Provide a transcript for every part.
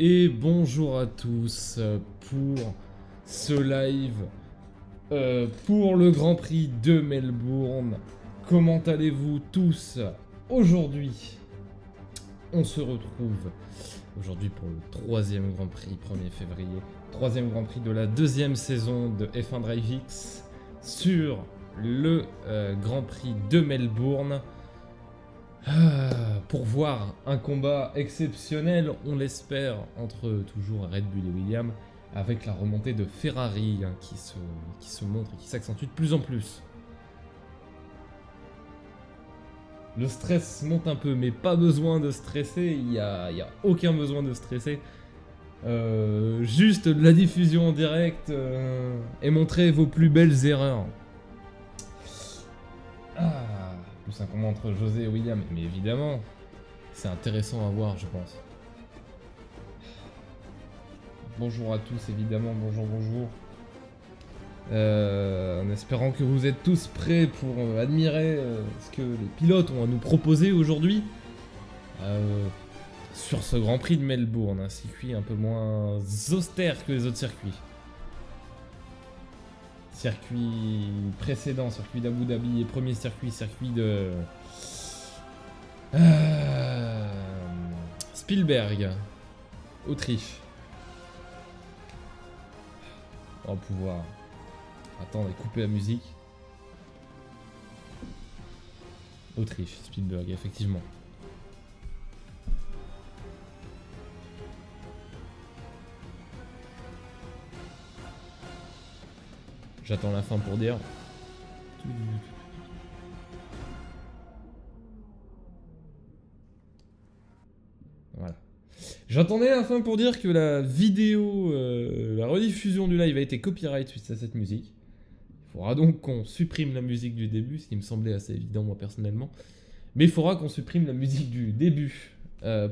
Et bonjour à tous pour ce live pour le Grand Prix de Melbourne. Comment allez-vous tous? Aujourd'hui, on se retrouve aujourd'hui pour le troisième Grand Prix, 1er février. Troisième Grand Prix de la deuxième saison de F1 Drive X sur le Grand Prix de Melbourne. Pour voir un combat exceptionnel, on l'espère, entre toujours Red Bull et Williams, avec la remontée de Ferrari qui se montre et qui s'accentue de plus en plus. Le stress monte un peu, mais pas besoin de stresser, il n'y a aucun besoin de stresser. Juste de la diffusion en direct et montrer vos plus belles erreurs. Plus un combat entre José et William, mais évidemment, c'est intéressant à voir, je pense. Bonjour à tous, évidemment, bonjour. En espérant que vous êtes tous prêts pour admirer ce que les pilotes ont à nous proposer aujourd'hui sur ce Grand Prix de Melbourne, un circuit un peu moins austère que les autres circuits. Circuit précédent, circuit d'Abu Dhabi et premier circuit de Spielberg, Autriche. On va pouvoir attendre et couper la musique. Autriche, Spielberg, effectivement. J'attends la fin pour dire. Voilà. J'attendais la fin pour dire que la vidéo, la rediffusion du live a été copyright suite à cette musique. Il faudra donc qu'on supprime la musique du début, ce qui me semblait assez évident moi personnellement. Mais il faudra qu'on supprime la musique du début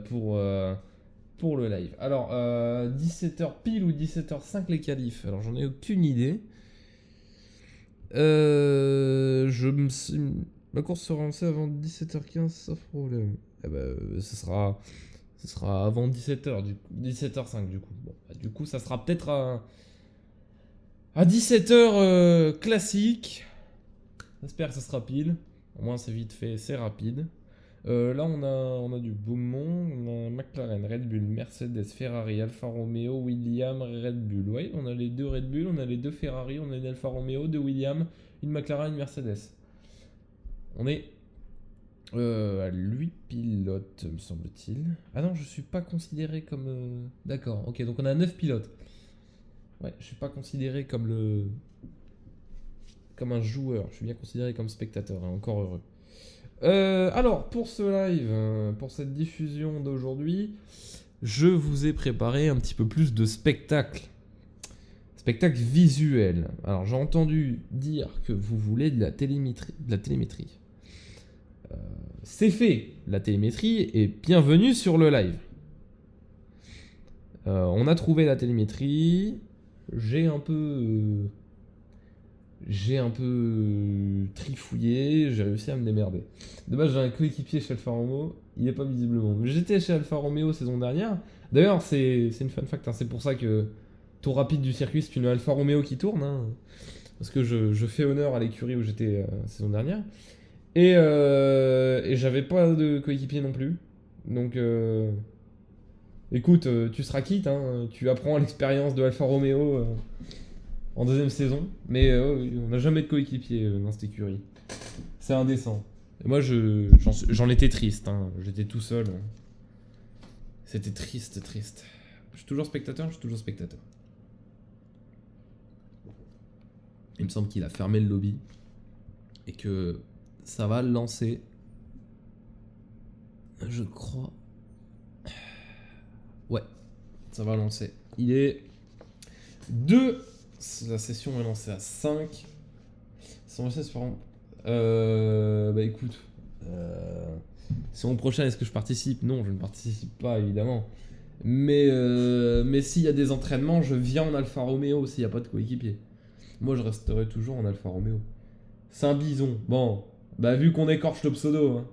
pour le live. Alors, 17h pile ou 17h05 les qualifs. Alors j'en ai aucune idée. La course sera lancée avant 17h15 sans problème. Eh ben, ce sera avant 17h, 17h05 du coup. Bon, bah, du coup, ça sera peut-être à 17h classique. J'espère que ça sera pile. Au moins, c'est vite fait, c'est rapide. Là, on a du Beaumont, on a McLaren, Red Bull, Mercedes, Ferrari, Alfa Romeo, Williams, Red Bull. Oui, on a les deux Red Bull, on a les deux Ferrari, on a une Alfa Romeo, deux Williams, une McLaren, une Mercedes. On est à 8 pilotes, me semble-t-il. Ah non, je suis pas considéré comme... D'accord, ok, donc on a 9 pilotes. Ouais, je suis pas considéré comme un joueur, je suis bien considéré comme spectateur, hein, encore heureux. Alors, pour ce live, pour cette diffusion d'aujourd'hui, je vous ai préparé un petit peu plus de spectacle. Spectacle visuel. Alors, j'ai entendu dire que vous voulez de la télémétrie. C'est fait, la télémétrie, et bienvenue sur le live. On a trouvé la télémétrie. J'ai un peu trifouillé, j'ai réussi à me démerder. De base, j'ai un coéquipier chez Alfa Romeo, il n'est pas visiblement. J'étais chez Alfa Romeo saison dernière. D'ailleurs, c'est une fun fact, hein, c'est pour ça que tour rapide du circuit, c'est une Alfa Romeo qui tourne. Hein, parce que je fais honneur à l'écurie où j'étais saison dernière. Et j'avais pas de coéquipier non plus. Donc, écoute, tu seras quitte, hein, tu apprends l'expérience de Alfa Romeo. En deuxième saison, mais on n'a jamais de coéquipier dans cette écurie. C'est indécent. Et moi, j'en étais triste, hein. J'étais tout seul. C'était triste. Je suis toujours spectateur. Il me semble qu'il a fermé le lobby et que ça va le lancer. Je crois. Ouais, ça va lancer. Il est 2. La session est lancée à 5. Bah écoute. Saison prochaine, est-ce que je participe? Non, je ne participe pas, évidemment. Mais s'il y a des entraînements, je viens en Alfa Romeo s'il n'y a pas de coéquipier. Moi, je resterai toujours en Alfa Romeo. Saint-Bison. Bon, bah vu qu'on écorche le pseudo. Hein.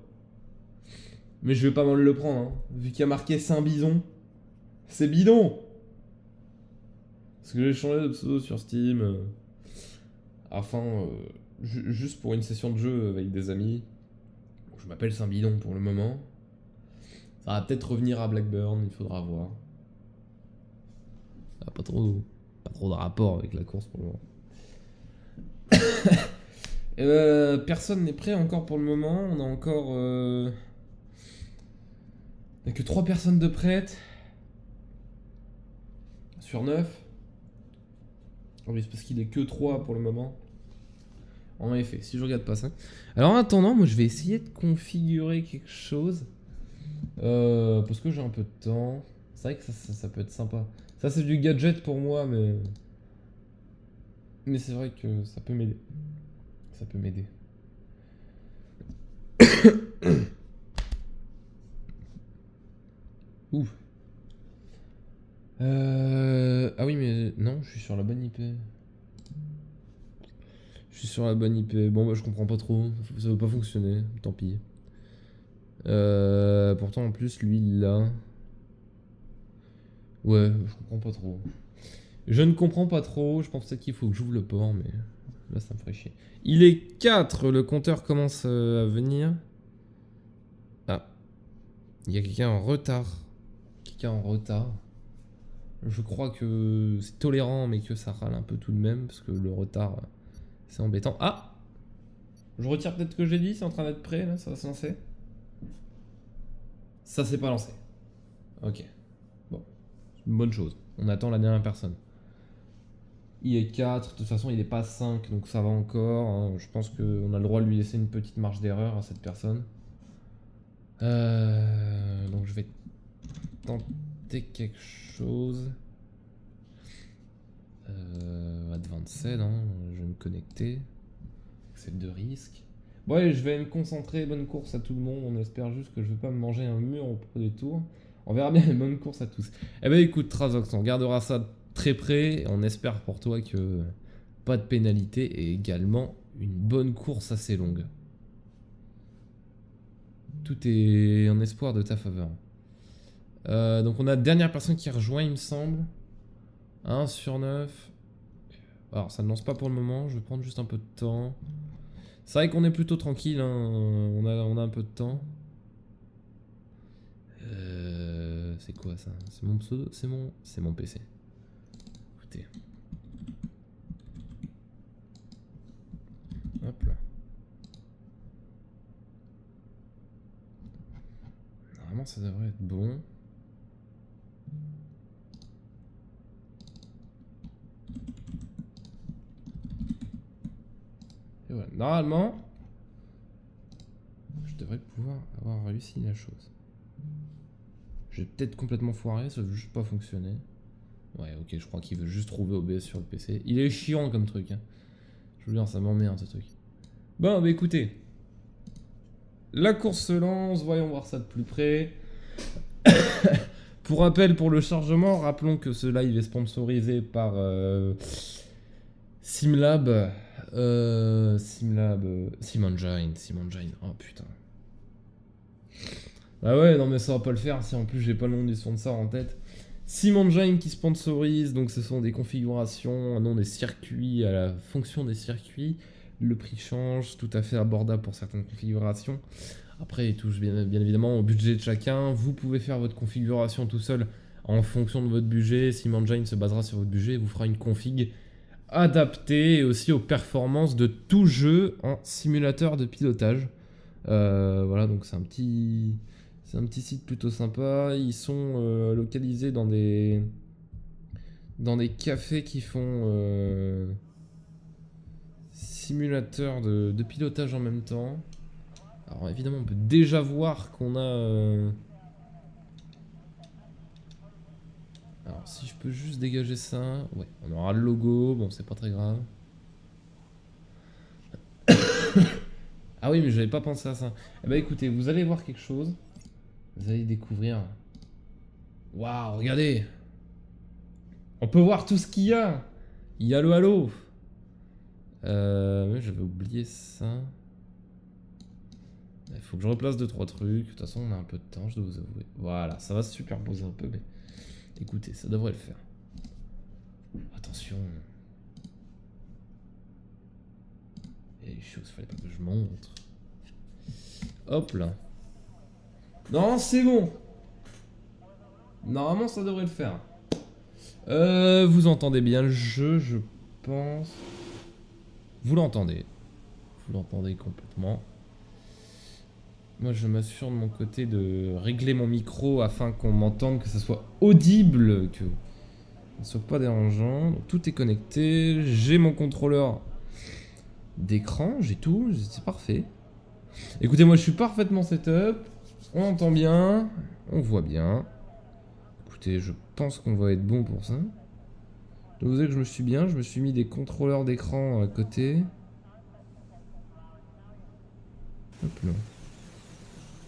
Mais je vais pas mal le prendre. Hein. Vu qu'il y a marqué Saint-Bison. C'est bidon. Parce que j'ai changé de pseudo sur Steam. Afin, juste pour une session de jeu avec des amis. Je m'appelle Saint-Bidon pour le moment. Ça va peut-être revenir à Blackburn, il faudra voir. Ça a pas trop de rapport avec la course pour le moment. Personne n'est prêt encore pour le moment. On a encore... Il n'y a que 3 personnes de prêtes. Sur 9. Oui, c'est parce qu'il est que 3 pour le moment. En effet, si je regarde pas ça. Alors en attendant, moi je vais essayer de configurer quelque chose. Parce que j'ai un peu de temps. C'est vrai que ça peut être sympa. Ça c'est du gadget pour moi, mais... Mais c'est vrai que ça peut m'aider. Ça peut m'aider. Ouf. Ah oui, mais non, je suis sur la bonne IP. Je suis sur la bonne IP. Bon, bah, je comprends pas trop. Ça veut pas fonctionner. Tant pis. Pourtant, en plus, lui, il l'a. Ouais, je comprends pas trop. Je ne comprends pas trop. Je pense peut-être qu'il faut que j'ouvre le port, mais là, ça me ferait chier. Il est 4. Le compteur commence à venir. Ah. Il y a quelqu'un en retard. Quelqu'un en retard. Je crois que c'est tolérant, mais que ça râle un peu tout de même, parce que le retard, c'est embêtant. Ah! Je retire peut-être ce que j'ai dit, c'est en train d'être prêt, là, ça va se lancer. Ça s'est pas lancé. Ok. Bon. C'est une bonne chose. On attend la dernière personne. Il est 4, de toute façon il est pas 5, donc ça va encore. Hein. Je pense qu'on a le droit de lui laisser une petite marge d'erreur à cette personne. Donc je vais tenter quelque chose. Advanced, hein, je vais me connecter. Accepte de risque. Bon allez, je vais me concentrer, bonne course à tout le monde, on espère juste que je vais pas me manger un mur au premier tour. On verra bien, bonne course à tous. Eh ben écoute Trazox, on gardera ça très près, on espère pour toi que pas de pénalité et également une bonne course assez longue. Tout est en espoir de ta faveur. Donc on a dernière personne qui rejoint il me semble. 1 sur 9. Alors ça ne lance pas pour le moment, je vais prendre juste un peu de temps. C'est vrai qu'on est plutôt tranquille, hein. On a un peu de temps. C'est quoi ça? C'est mon pseudo? C'est mon PC. Écoutez. Hop là. Normalement ça devrait être bon. Et voilà. Normalement, je devrais pouvoir avoir réussi la chose. J'ai peut-être complètement foiré, ça veut juste pas fonctionner. Ouais, ok, je crois qu'il veut juste trouver OBS sur le PC. Il est chiant comme truc, hein. Je veux dire, ça m'emmerde ce truc. Bon, bah écoutez. La course se lance, voyons voir ça de plus près. Pour rappel, pour le chargement, rappelons que ce live est sponsorisé par Simlab. Simengine. Oh putain. Ah ouais, non mais ça va pas le faire si en plus j'ai pas le nom du sponsor en tête. Simengine qui sponsorise, donc ce sont des configurations, non des circuits, à la fonction des circuits. Le prix change, tout à fait abordable pour certaines configurations. Après, il touche bien évidemment au budget de chacun. Vous pouvez faire votre configuration tout seul en fonction de votre budget. Simengine se basera sur votre budget et vous fera une config adaptée et aussi aux performances de tout jeu en simulateur de pilotage. Voilà, donc c'est un petit site plutôt sympa. Ils sont localisés dans des cafés qui font simulateurs de pilotage en même temps. Alors évidemment, on peut déjà voir qu'on a... Alors si je peux juste dégager ça... Ouais, on aura le logo, bon c'est pas très grave. Ah oui, mais j'avais pas pensé à ça. Eh bah écoutez, vous allez voir quelque chose. Vous allez découvrir... Waouh, regardez! On peut voir tout ce qu'il y a! Il y a le halo! J'avais oublié ça. Il faut que je replace 2-3 trucs. De toute façon, on a un peu de temps, je dois vous avouer. Voilà, ça va se superposer un peu, mais Écoutez, ça devrait le faire. Attention. Il y a des choses, fallait pas que je montre. Hop là. Non, c'est bon. Normalement, ça devrait le faire. Vous entendez bien le jeu, je pense. Vous l'entendez. Vous l'entendez complètement. Moi, je m'assure de mon côté de régler mon micro afin qu'on m'entende, que ça soit audible, que ça ne soit pas dérangeant. Donc, tout est connecté. J'ai mon contrôleur d'écran, j'ai tout, c'est parfait. Écoutez, moi, je suis parfaitement setup. On entend bien, on voit bien. Écoutez, je pense qu'on va être bon pour ça. Donc, vous savez que je me suis bien, je me suis mis des contrôleurs d'écran à côté. Hop là.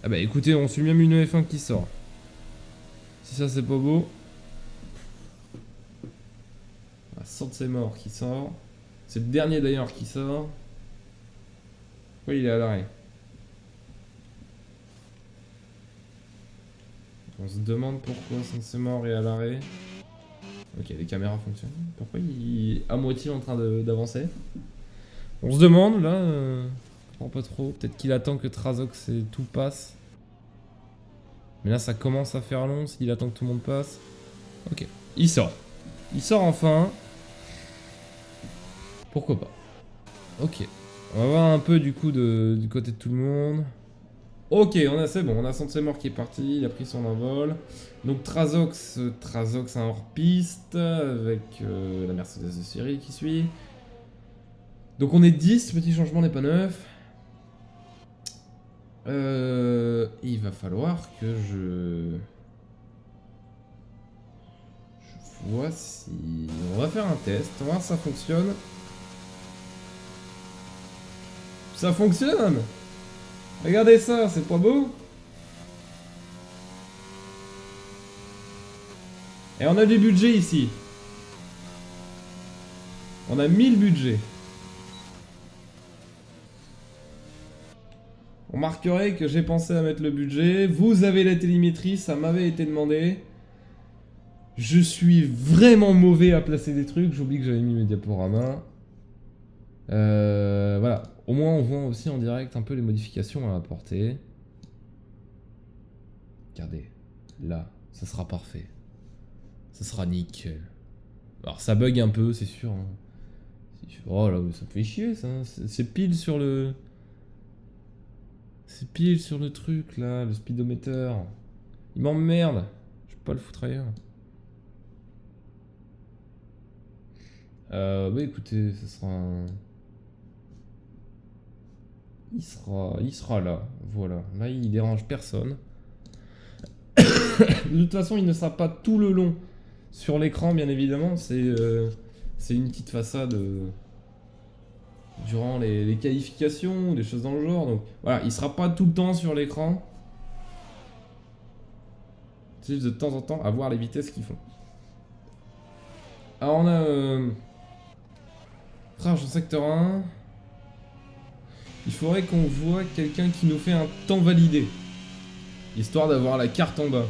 Ah bah écoutez, on suit même une F1 qui sort. Si ça c'est pas beau. Ah, Sort de ses morts qui sort. C'est le dernier d'ailleurs qui sort. Pourquoi il est à l'arrêt? On se demande pourquoi Sort de ses morts est à l'arrêt. Ok, les caméras fonctionnent. Pourquoi il est à moitié en train d'avancer? On se demande là. Je comprends pas trop. Peut-être qu'il attend que Trazox et tout passe. Mais là, ça commence à faire long s'il attend que tout le monde passe. Ok. Il sort. Il sort enfin. Pourquoi pas. Ok. On va voir un peu du coup du côté de tout le monde. Ok, c'est bon. On a Sensei-Mort qui est parti. Il a pris son envol. Donc Trazox est en hors-piste. Avec la Mercedes de série qui suit. Donc on est 10. Petit changement n'est pas neuf. Il va falloir que je vois si... On va faire un test, on va voir si ça fonctionne. Ça fonctionne! Regardez ça, c'est pas beau? Et on a du budget ici. On a 1000 budget. On marquerait que j'ai pensé à mettre le budget. Vous avez la télémétrie, ça m'avait été demandé. Je suis vraiment mauvais à placer des trucs. J'oublie que j'avais mis mes diaporamas. Voilà. Au moins, on voit aussi en direct un peu les modifications à apporter. Regardez. Là, ça sera parfait. Ça sera nickel. Alors, ça bug un peu, c'est sûr. Hein. Oh là, ça me fait chier, ça. C'est pile sur le... C'est pile sur le truc, là, le speedomètre. Il m'emmerde. Je peux pas le foutre ailleurs. Bah écoutez, ce sera un... Il sera là, voilà. Là, il dérange personne. De toute façon, il ne sera pas tout le long sur l'écran, bien évidemment. C'est une petite façade durant les qualifications, des choses dans le genre. Donc voilà, il sera pas tout le temps sur l'écran. C'est juste de temps en temps à voir les vitesses qu'ils font. Alors on a Rage en secteur 1. Il faudrait qu'on voit quelqu'un qui nous fait un temps validé. Histoire d'avoir la carte en bas.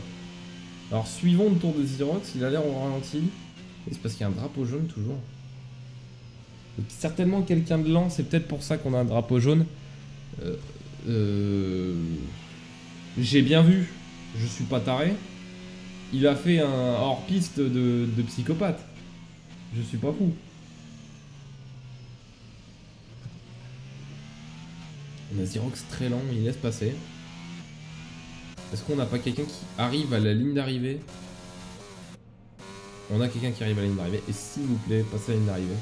Alors suivons le tour de Xerox, il a l'air au ralenti. Et c'est parce qu'il y a un drapeau jaune toujours. Donc, certainement quelqu'un de lent, c'est peut-être pour ça qu'on a un drapeau jaune. J'ai bien vu, je suis pas taré. Il a fait un hors-piste de psychopathe. Je suis pas fou. On a Xerox très lent, il laisse passer. Est-ce qu'on n'a pas quelqu'un qui arrive à la ligne d'arrivée? On a quelqu'un qui arrive à la ligne d'arrivée. Et s'il vous plaît, passez à la ligne d'arrivée.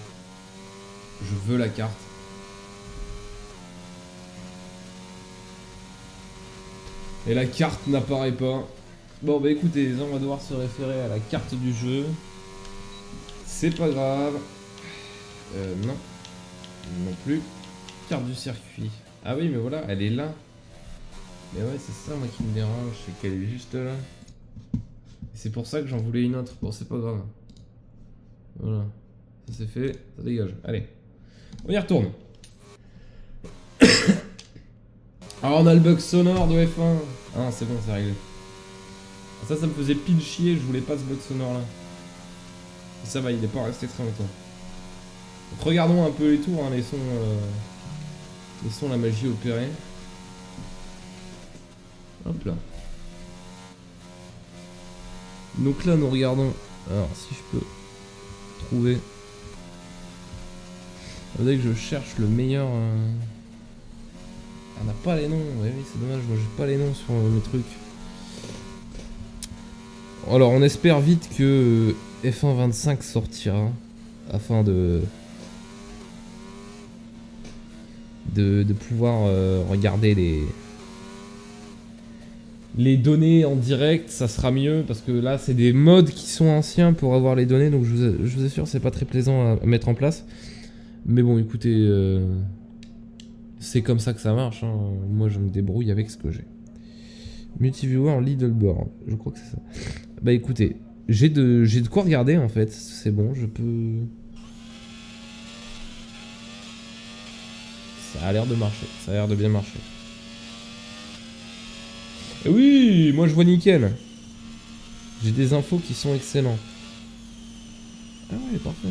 Je veux la carte. Et la carte n'apparaît pas. Bon bah écoutez, on va devoir se référer à la carte du jeu. C'est pas grave. Non. Non plus. Carte du circuit. Ah oui, mais voilà, elle est là. Mais ouais, c'est ça moi qui me dérange, c'est qu'elle est juste là. C'est pour ça que j'en voulais une autre. Bon, c'est pas grave. Voilà. Ça c'est fait, ça dégage. Allez. On y retourne. Alors on a le bug sonore de F1. Ah c'est bon, c'est réglé. Ça me faisait pile chier, je voulais pas ce bloc sonore là. Et ça va, il est pas resté très longtemps. Donc regardons un peu les tours, hein, les sons, la magie opérée. Hop là. Donc là, nous regardons. Alors, si je peux trouver. Dès que je cherche le meilleur. On n'a pas les noms. Oui, c'est dommage, moi j'ai pas les noms sur mes trucs. Alors, on espère vite que F1 25 sortira afin de pouvoir regarder les données en direct. Ça sera mieux parce que là c'est des modes qui sont anciens pour avoir les données, donc je vous assure c'est pas très plaisant à mettre en place, mais bon écoutez, c'est comme ça que ça marche, hein. Moi je me débrouille avec ce que j'ai. Multiviewer leaderboard, je crois que c'est ça. Bah écoutez, j'ai de quoi regarder en fait, c'est bon, je peux... Ça a l'air de marcher, ça a l'air de bien marcher. Et oui, moi je vois nickel. J'ai des infos qui sont excellents. Ah ouais, parfait.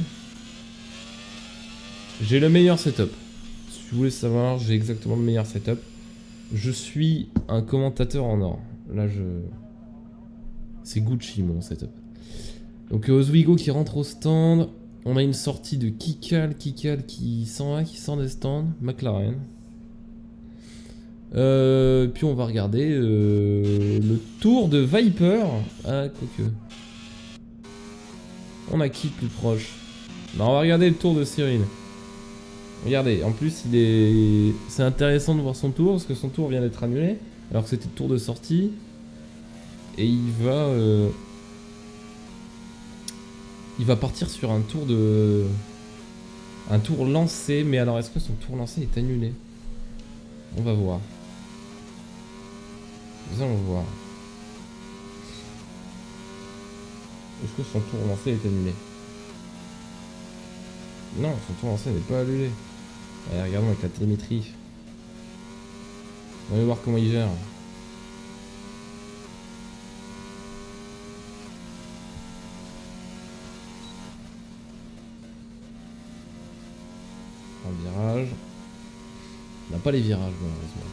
J'ai le meilleur setup. Si vous voulez savoir, j'ai exactement le meilleur setup. Je suis un commentateur en or. Là, c'est Gucci mon setup. Donc Oswego qui rentre au stand. On a une sortie de Kikal qui s'en va, qui sort des stands. McLaren. Puis on va regarder le tour de Viper. Ah, quoique. On a qui plus proche? Non, on va regarder le tour de Cyril. Regardez, en plus c'est intéressant de voir son tour parce que son tour vient d'être annulé alors que c'était le tour de sortie. Et il va partir sur un tour lancé, mais alors est-ce que son tour lancé est annulé? On va voir. Nous allons voir. Est-ce que son tour lancé est annulé? Non, son tour lancé n'est pas annulé. Allez, regardons avec la télémétrie. On va voir comment il gère. Un virage. On n'a pas les virages malheureusement.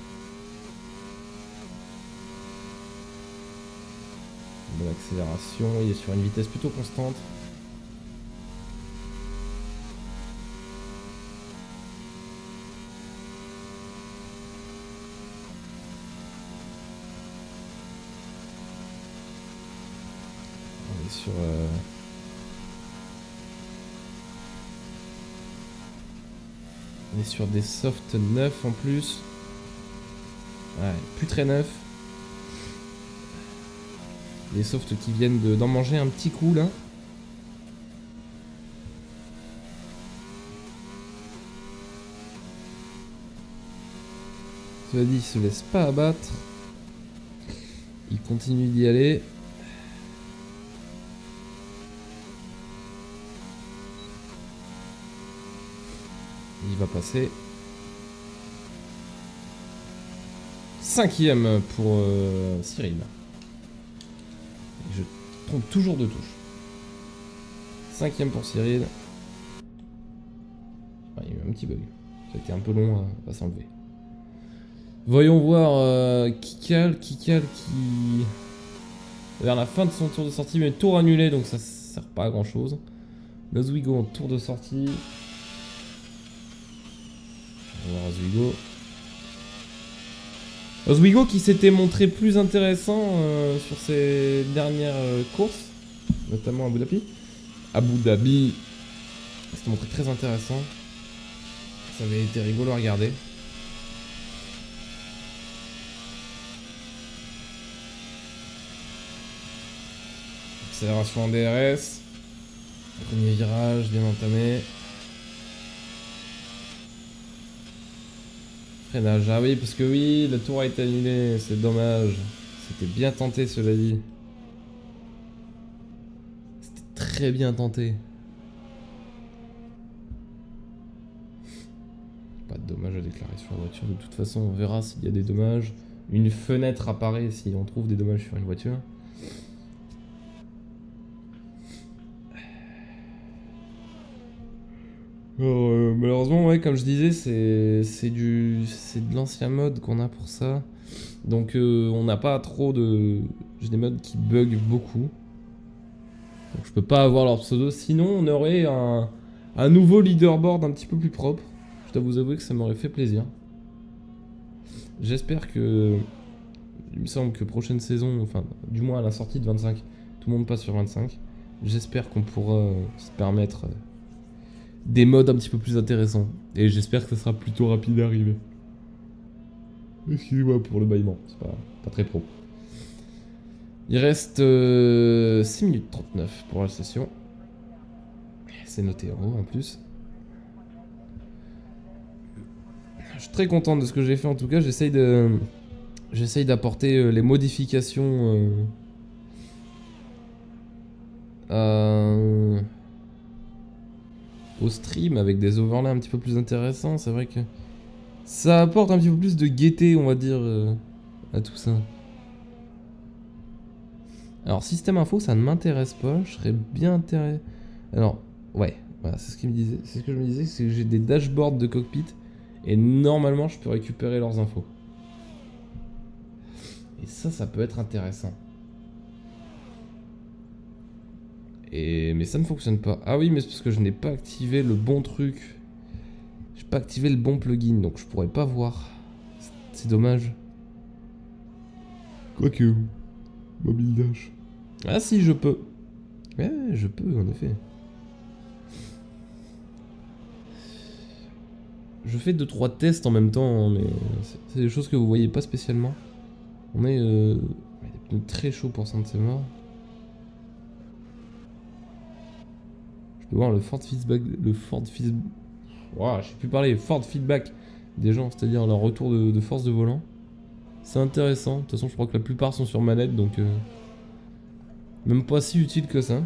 De l'accélération, il est sur une vitesse plutôt constante. On est sur... On est sur des softs neufs en plus. Ouais, plus très neufs. Les softs qui viennent d'en manger un petit coup là. Cela dit, il se laisse pas abattre. Il continue d'y aller. Il va passer. 5ème pour Cyril. Et je trompe toujours de touche. 5ème pour Cyril. Ah, il y a eu un petit bug. Ça a été un peu long à s'enlever. Voyons voir Kikal qui... vers la fin de son tour de sortie, mais tour annulé, donc ça sert pas à grand chose. Oswego en tour de sortie. On va voir Oswego. Oswego qui s'était montré plus intéressant sur ses dernières courses, notamment à Abu Dhabi. Abu Dhabi, il s'était montré très intéressant. Ça avait été rigolo à regarder. Accélération en DRS. Premier virage bien entamé. Freinage, ah oui, parce que oui, le tour a été annulé, c'est dommage. C'était bien tenté, cela dit. C'était très bien tenté. Pas de dommages à déclarer sur la voiture, de toute façon, on verra s'il y a des dommages. Une fenêtre apparaît si on trouve des dommages sur une voiture. Alors, malheureusement, ouais, comme je disais, c'est de l'ancien mode qu'on a pour ça. Donc on n'a pas trop de... J'ai des modes qui bug beaucoup. Donc je peux pas avoir leur pseudo. Sinon, on aurait un nouveau leaderboard un petit peu plus propre. Je dois vous avouer que ça m'aurait fait plaisir. J'espère que... Il me semble que prochaine saison, enfin, du moins à la sortie de 25, tout le monde passe sur 25. J'espère qu'on pourra se permettre des modes un petit peu plus intéressants. Et j'espère que ça sera plutôt rapide à arriver. Excusez-moi pour le bâillement, c'est pas très pro. Il reste 6 minutes 39 pour la session. C'est noté en haut en plus. Je suis très content de ce que j'ai fait en tout cas. J'essaye d'apporter les modifications au stream avec des overlays un petit peu plus intéressants. C'est vrai que ça apporte un petit peu plus de gaieté, on va dire, à tout ça. Alors, système info, ça ne m'intéresse pas. Je serais bien intéressé. Alors, ouais, voilà, c'est ce qu'il me disait. C'est ce que je me disais, c'est que j'ai des dashboards de cockpit et normalement, je peux récupérer leurs infos. Et ça peut être intéressant. Mais ça ne fonctionne pas. Ah oui, mais c'est parce que je n'ai pas activé le bon truc. J'ai pas activé le bon plugin, donc je pourrais pas voir. C'est dommage. Quoique... Mobile Dash. Ah si, je peux. Ouais, je peux, en effet. Je fais 2-3 tests en même temps, mais c'est des choses que vous voyez pas spécialement. On est des pneus très chauds pour Saint-Sévère. Je peux voir le Ford Feedback. Ouah, je sais plus parler. Ford Feedback des gens, c'est-à-dire leur retour de force de volant. C'est intéressant. De toute façon, je crois que la plupart sont sur manette, donc même pas si utile que ça.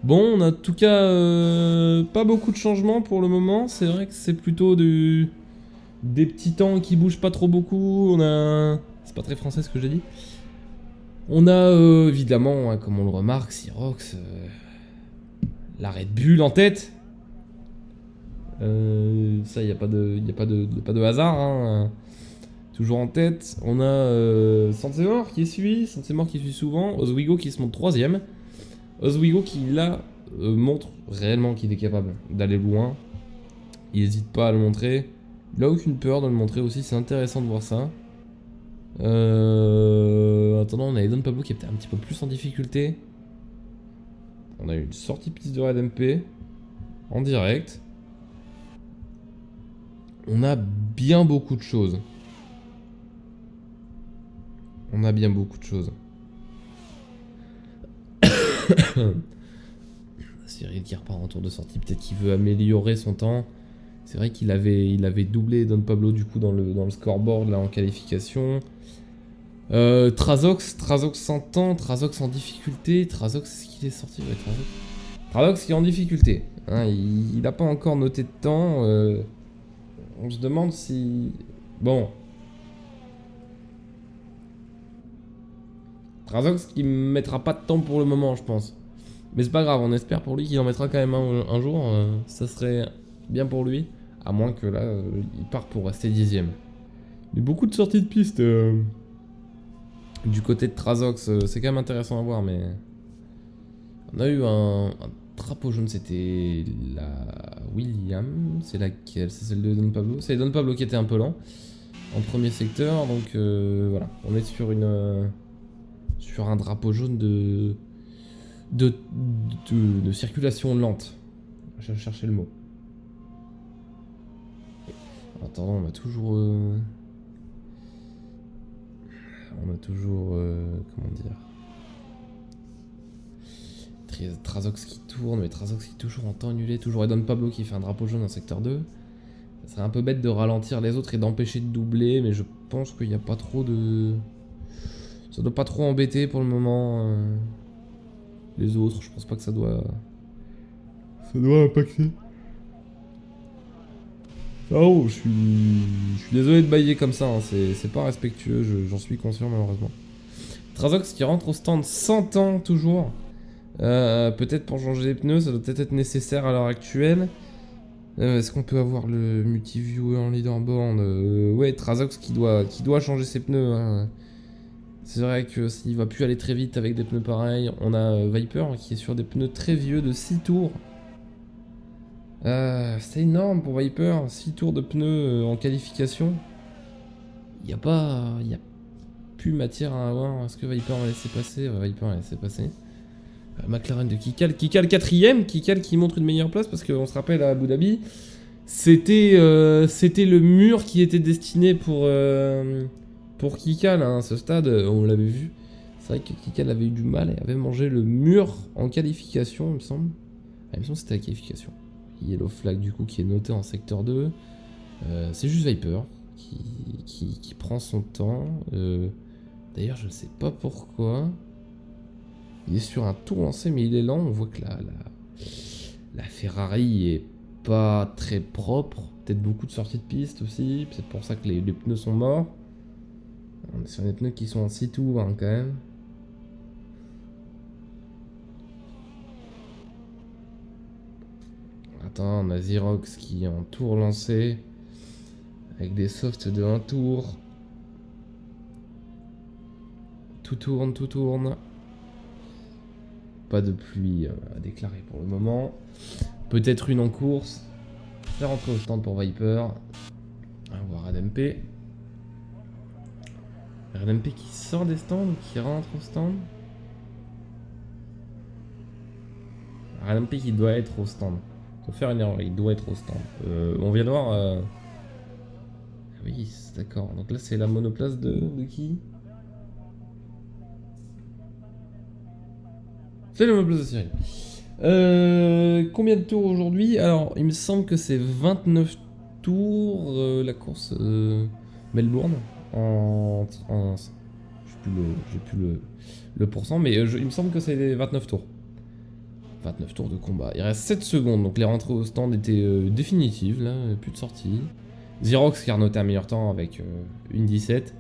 Bon, on a en tout cas pas beaucoup de changements pour le moment. C'est vrai que c'est plutôt des petits temps qui bougent pas trop beaucoup. On a... C'est pas très français ce que j'ai dit. On a évidemment, hein, comme on le remarque, Syrox, la Red Bull en tête. Ça, il n'y a pas de hasard. Hein. Toujours en tête. On a Sansemor qui suit. Sansemor qui suit souvent. Oswego qui se montre 3ème. Oswego qui là montre réellement qu'il est capable d'aller loin. Il n'hésite pas à le montrer. Il a aucune peur de le montrer aussi. C'est intéressant de voir ça. Attendant, on a Don Pablo qui est peut-être un petit peu plus en difficulté. On a une sortie piste de Red MP en direct. On a bien beaucoup de choses. Cyril qui repart en tour de sortie, peut-être qu'il veut améliorer son temps. C'est vrai qu'il avait doublé Don Pablo du coup dans le scoreboard là en qualification. Trazox sans temps, Trazox en difficulté. Trazox, est-ce qu'il est sorti? Ouais, Trazox qui est en difficulté. Hein, il n'a pas encore noté de temps. On se demande si... Bon. Trazox qui mettra pas de temps pour le moment, je pense. Mais c'est pas grave, on espère pour lui qu'il en mettra quand même un jour. Ça serait bien pour lui. À moins que là, il part pour rester 10ème. Il y a beaucoup de sorties de piste du côté de Trazox. C'est quand même intéressant à voir, mais... On a eu un drapeau jaune, c'était la William. C'est laquelle? C'est celle de Don Pablo. C'est Don Pablo qui était un peu lent en premier secteur. Donc voilà, on est sur un drapeau jaune de circulation lente. Je vais chercher le mot. En attendant, on a toujours... comment dire... Trazox qui tourne, mais Trazox qui est toujours en temps annulé. Toujours Edon Pablo qui fait un drapeau jaune en secteur 2. Ça serait un peu bête de ralentir les autres et d'empêcher de doubler, mais je pense qu'il n'y a pas trop de... Ça doit pas trop embêter pour le moment les autres. Je pense pas que ça doit impacter. Oh, je suis désolé de bailler comme ça, hein. C'est pas respectueux, j'en suis conscient malheureusement. Trazox qui rentre au stand 100 ans toujours. Peut-être pour changer les pneus, ça doit peut-être être nécessaire à l'heure actuelle. Est-ce qu'on peut avoir le multiviewer en leaderboard? Ouais, Trazox qui doit changer ses pneus. Hein. C'est vrai que s'il va plus aller très vite avec des pneus pareils, on a Viper qui est sur des pneus très vieux de 6 tours. C'est énorme pour Viper, 6 tours de pneus en qualification. Il n'y a pas... Y a plus matière à avoir. Est-ce que Viper va laisser passer? Viper va laisser passer. McLaren de Kikal. Kikal 4ème. Kikal qui montre une meilleure place parce qu'on se rappelle à Abu Dhabi, c'était le mur qui était destiné pour Kikal. Hein, ce stade, on l'avait vu. C'est vrai que Kikal avait eu du mal et avait mangé le mur en qualification, il me semble. Ah, il me semble que c'était la qualification. Yellow flag du coup qui est noté en secteur 2. C'est juste Viper qui prend son temps. D'ailleurs, je ne sais pas pourquoi. Il est sur un tour lancé, mais il est lent. On voit que la Ferrari est pas très propre. Peut-être beaucoup de sorties de piste aussi. C'est pour ça que les pneus sont morts. On est sur des pneus qui sont en 6 tours hein, quand même. Attends, on a Xerox qui est en tour lancé. Avec des softs de 1 tour. Tout tourne, tout tourne. Pas de pluie à déclarer pour le moment. Peut-être une en course. Faire rentrer au stand pour Viper. On va voir RedMP. RedMP qui sort des stands ou qui rentre au stand. RedMP qui doit être au stand. Faut faire une erreur, il doit être au stand. On vient de voir... Oui, d'accord. Donc là c'est la monoplace de qui? C'est le monoplace de Cyril. Combien de tours aujourd'hui? Alors, il me semble que c'est 29 tours la course Melbourne. J'ai plus le pourcent, mais il me semble que c'est 29 tours. 29 tours de combat. Il reste 7 secondes, donc les rentrées au stand étaient définitives, là, plus de sortie. Xerox qui a noté un meilleur temps avec une 17.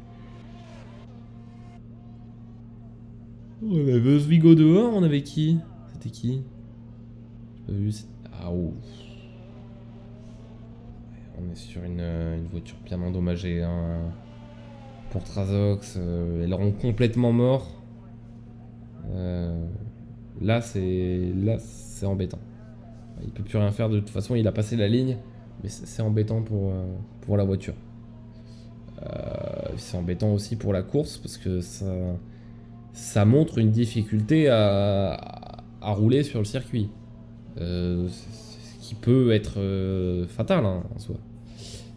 On avait Oswego dehors, on avait qui? C'était qui? J'ai pas vu. Ah ouf. On est sur une voiture bien endommagée. Hein. Pour Trazox, elles rend complètement mort. Là c'est embêtant. Il peut plus rien faire de toute façon, il a passé la ligne. Mais c'est embêtant pour la voiture. C'est embêtant aussi pour la course parce que ça montre une difficulté à rouler sur le circuit. Ce qui peut être fatal hein, en soi.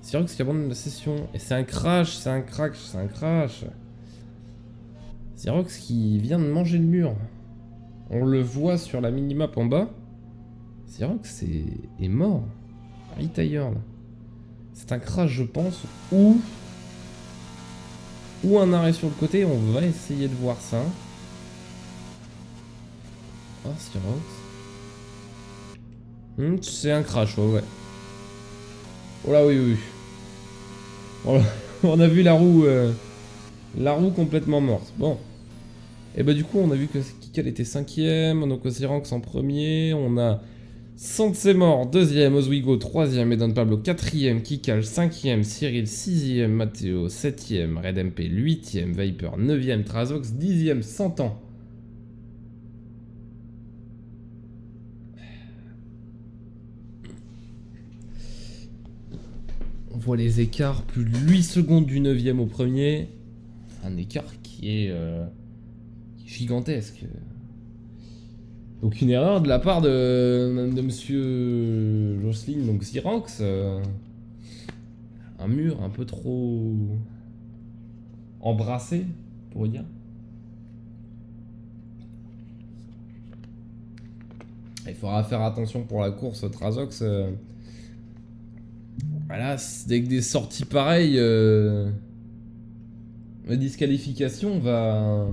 C'est vrai que c'est abandonne la session. Et c'est un crash, c'est un crash, c'est un crash. Xerox qui vient de manger le mur. On le voit sur la minimap en bas. Xerox est mort. Retired. C'est un crash je pense. Ou un arrêt sur le côté. On va essayer de voir ça. Oh Xerox. C'est un crash ouais. Oh là oui. Oh là, on a vu la roue complètement morte. Bon. Et bah du coup on a vu que Kikal était 5ème, donc Xerox en premier, on a Santse mort 2ème, Oswego 3ème, Eden Pablo 4ème, Kikal 5ème, Cyril 6ème, Matteo 7ème, RedMP 8ème, Viper 9ème, Trazox 10ème, 100 ans. On voit les écarts, plus de 8 secondes du 9ème au premier. Un écart qui est gigantesque. Donc une erreur de la part de monsieur Jocelyne, donc Xerox. Un mur un peu trop embrassé, pour dire. Il faudra faire attention pour la course Trazox. Voilà, avec des sorties pareilles, la disqualification va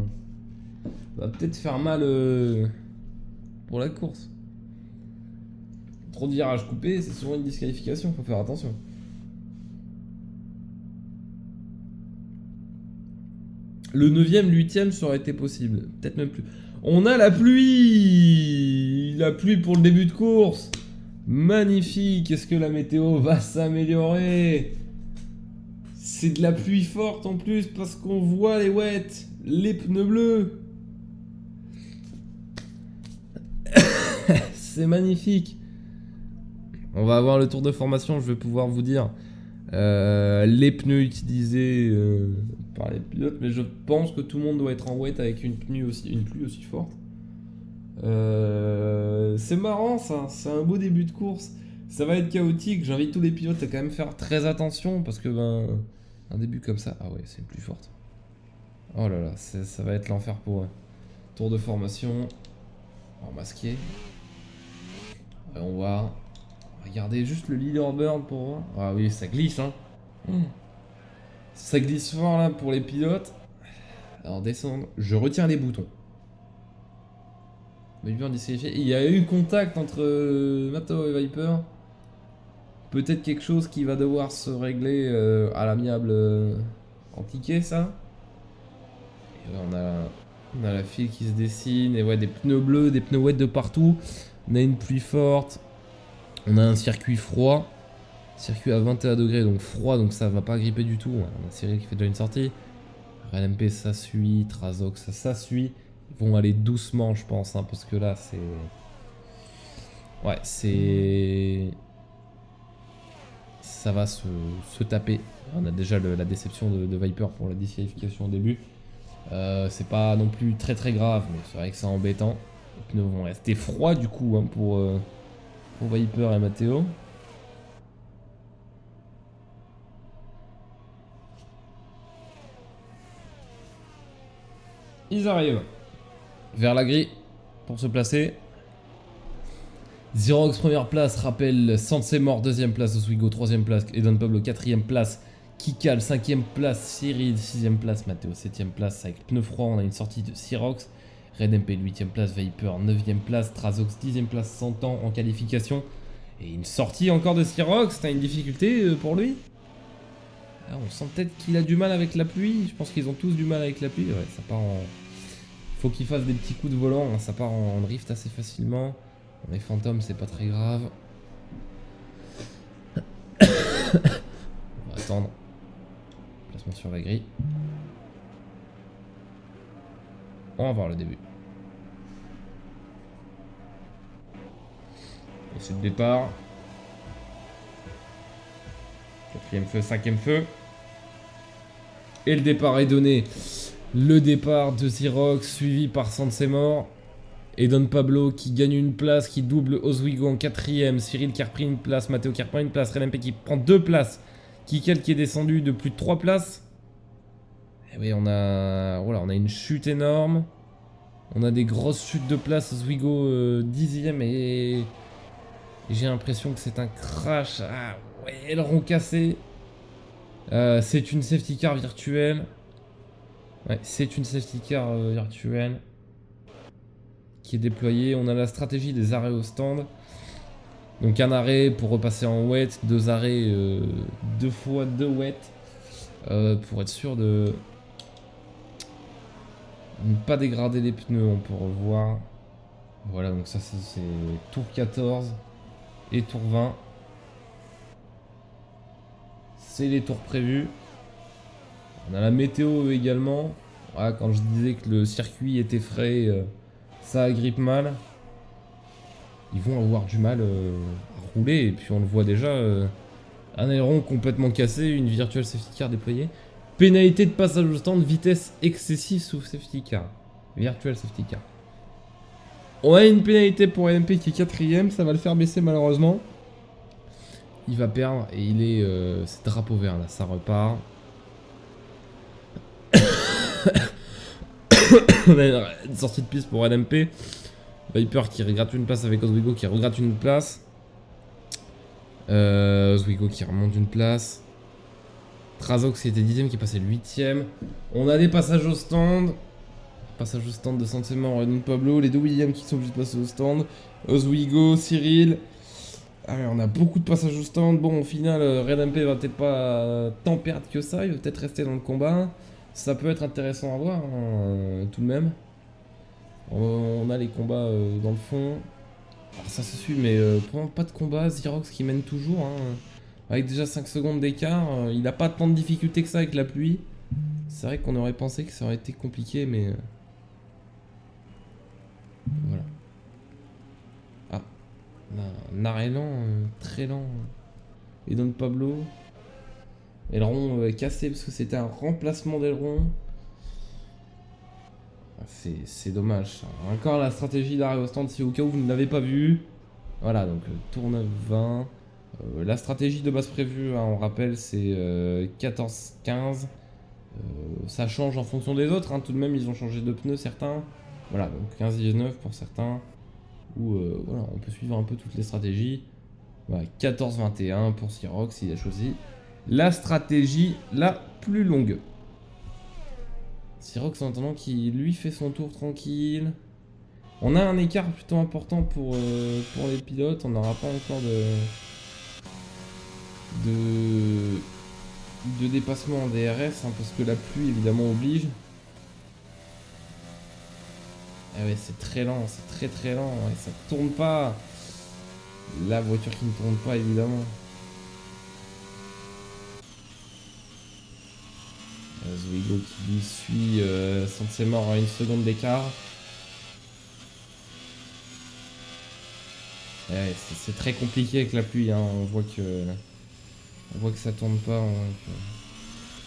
peut-être faire mal pour la course. Trop de virages coupés, c'est souvent une disqualification, faut faire attention. Le 9ème, 8ème, ça aurait été possible. Peut-être même plus. On a la pluie. La pluie pour le début de course. Magnifique. Est-ce que la météo va s'améliorer? C'est de la pluie forte en plus parce qu'on voit les wets, les pneus bleus. C'est magnifique. On va avoir le tour de formation, je vais pouvoir vous dire les pneus utilisés par les pilotes, mais je pense que tout le monde doit être en wet avec une pluie aussi forte. C'est marrant ça, c'est un beau début de course. Ça va être chaotique, j'invite tous les pilotes à quand même faire très attention parce que un début comme ça, ah ouais, c'est une pluie forte. Oh là là, ça va être l'enfer pour eux. Tour de formation, en masqué. Et on va regarder juste le leaderboard pour voir. Ah oui, ça glisse hein. Ça glisse fort là pour les pilotes. Alors descendre, je retiens les boutons. Il y a eu contact entre Mateo et Viper. Peut-être quelque chose qui va devoir se régler à l'amiable en ticket ça. Et on a la file qui se dessine et ouais, des pneus bleus, des pneus wet de partout. On a une pluie forte. On a un circuit froid. Circuit à 21 degrés, donc froid, donc ça va pas gripper du tout. On a Cyril qui fait déjà une sortie. RLMP ça suit, Trazox ça suit. Ils vont aller doucement je pense, hein, parce que là c'est... Ouais, c'est... Ça va se taper. On a déjà la déception de Viper pour la disqualification au début. C'est pas non plus très grave, mais c'est vrai que c'est embêtant. Les pneus vont rester froids du coup hein, pour Viper et Matteo. Ils arrivent vers la grille pour se placer. Xerox première place, rappel Sansemor deuxième place, Oswego troisième place, et Don Pablo quatrième place, Kikal cinquième place, Cyril sixième place, Matteo septième place avec pneu froid. On a une sortie de Xerox, Red MP 8ème place, Viper 9ème place, Trazox 10ème place 100 ans en qualification. Et une sortie encore de Xerox, t'as une difficulté pour lui? Ah, on sent peut-être qu'il a du mal avec la pluie. Je pense qu'ils ont tous du mal avec la pluie. Ouais, ça part en... Faut qu'il fasse des petits coups de volant, hein. Ça part en drift assez facilement. Les fantômes, c'est pas très grave. On va attendre. Placement sur la grille. On va voir le début. Et c'est le départ. Quatrième feu, cinquième feu. Et le départ est donné. Le départ de Xerox suivi par Sansemor. Et Don Pablo qui gagne une place, qui double Oswego en quatrième. Cyril qui a repris une place, Matteo qui reprend une place. RLMP qui prend 2 places. Kikel qui est descendu de plus de 3 places. Et oui, on a une chute énorme. On a des grosses chutes de place. Oswego 10ème et j'ai l'impression que c'est un crash. Ah ouais, le rond cassé. C'est une safety car virtuelle. Ouais, c'est une safety car virtuelle qui est déployée. On a la stratégie des arrêts au stand. Donc un arrêt pour repasser en wet, 2 arrêts, 2 fois 2 wet. Pour être sûr de ne pas dégrader les pneus, on peut revoir. Voilà, donc ça c'est tour 14 et tour 20. C'est les tours prévus. On a la météo également. Voilà, quand je disais que le circuit était frais, ça agrippe mal. Ils vont avoir du mal à rouler. Et puis on le voit déjà, un aileron complètement cassé, une virtual safety car déployée. Pénalité de passage au stand, vitesse excessive sous safety car. Virtual safety car. On a une pénalité pour LMP qui est 4ème, ça va le faire baisser malheureusement. Il va perdre et il est... c'est drapeau vert là, ça repart. On a une sortie de piste pour LMP. Viper qui regrette une place avec Oswego qui regrette une place. Oswego qui remonte une place. Trazox qui était 10ème qui passait 8ème. On a des passages au stand. Passage au stand de Sansemor et Don Pablo. Les deux Williams qui sont obligés de passer au stand. Oswego, Cyril. Ah ouais, on a beaucoup de passages au stand. Bon, au final, Red MP va peut-être pas tant perdre que ça. Il va peut-être rester dans le combat. Ça peut être intéressant à voir, hein, tout de même. On a les combats dans le fond. Alors ça se suit, mais pendant pas de combat, Xerox qui mène toujours, hein, avec déjà 5 secondes d'écart. Il n'a pas tant de difficultés que ça avec la pluie. C'est vrai qu'on aurait pensé que ça aurait été compliqué, mais voilà. Ah, un arrêt lent, très lent. Et Don Pablo. Aileron cassé parce que c'était un remplacement d'aileron. C'est dommage. Encore la stratégie d'Ariostand, si au cas où vous ne l'avez pas vu. Voilà, donc tourne 20. La stratégie de base prévue, hein, on rappelle, c'est 14-15. Ça change en fonction des autres, hein, tout de même, ils ont changé de pneus certains. Voilà, donc 15-19 pour certains. Ou voilà, on peut suivre un peu toutes les stratégies. Voilà, 14-21 pour Sirox, il a choisi la stratégie la plus longue. Sirox en attendant qui lui fait son tour tranquille. On a un écart plutôt important pour les pilotes. On n'aura pas encore de dépassement en DRS, hein, parce que la pluie évidemment oblige. Ah ouais, c'est très lent, c'est très lent, ouais, ça tourne pas. La voiture qui ne tourne pas évidemment. Zwigo qui lui suit Sansemor à 1 seconde d'écart. Ouais, c'est très compliqué avec la pluie, hein. On voit que ça tourne pas.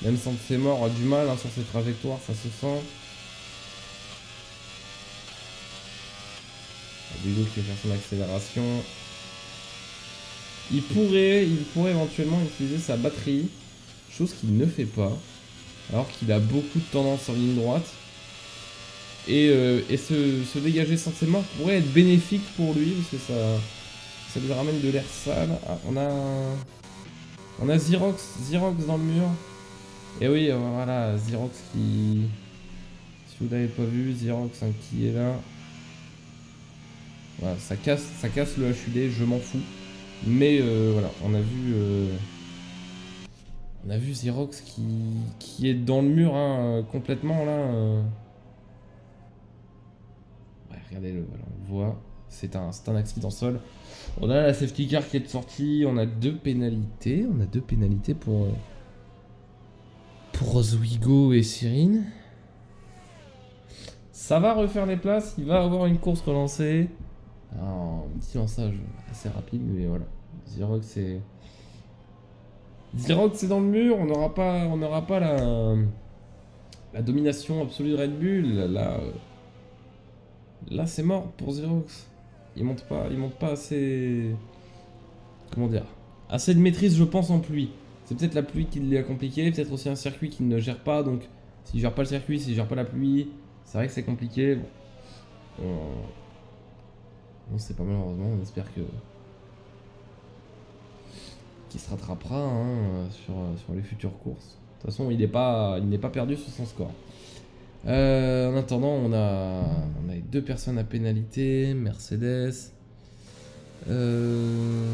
Même Sansemor a du mal, hein, sur ses trajectoires, ça se sent. Zwigo qui va faire son accélération. Il pourrait éventuellement utiliser sa batterie, chose qu'il ne fait pas, alors qu'il a beaucoup de tendance en ligne droite. Et se dégager sans ses morts pourrait être bénéfique pour lui, parce que ça lui ramène de l'air sale. Ah, on a Xerox dans le mur. Et oui, voilà, Xerox qui... Si vous l'avez pas vu, Xerox, hein, qui est là. Voilà, ça casse le HUD, je m'en fous. Mais voilà, on a vu Xerox qui est dans le mur, hein, complètement là. Ouais, regardez-le, voilà, on le voit. C'est un accident sol. On a la safety car qui est sortie. On a deux pénalités. Pour Zwigo et Cyrine. Ça va refaire les places. Il va avoir une course relancée. Un petit lançage assez rapide, mais voilà. Xerox c'est dans le mur. On n'aura pas la domination absolue de Red Bull. Là c'est mort pour Xerox. Il monte pas assez... Comment dire? Assez de maîtrise, je pense, en pluie. C'est peut-être la pluie qui l'a compliqué, peut-être aussi un circuit qui ne gère pas, donc s'il gère pas le circuit, s'il gère pas la pluie, c'est vrai que c'est compliqué. Bon. On sait pas, malheureusement, on espère qu'il se rattrapera, hein, sur les futures courses. De toute façon, il n'est pas perdu sur son score. En attendant, on a deux personnes à pénalité, Mercedes. On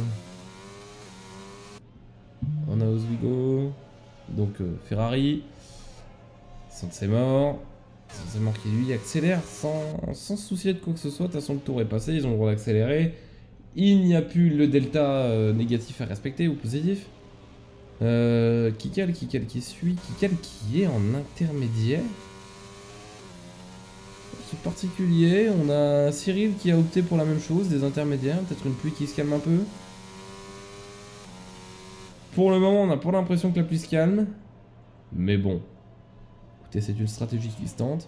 a Oswego, donc Ferrari. Sansemor qui lui accélère sans se soucier de quoi que ce soit. De toute façon, le tour est passé, ils ont le droit d'accélérer. Il n'y a plus le delta négatif à respecter ou positif. Kikel qui suit, Kikel qui est en intermédiaire. C'est particulier. On a Cyril qui a opté pour la même chose, des intermédiaires, peut-être une pluie qui se calme un peu. Pour le moment, on n'a pas l'impression que la pluie se calme. Mais bon. Écoutez, c'est une stratégie qui se tente.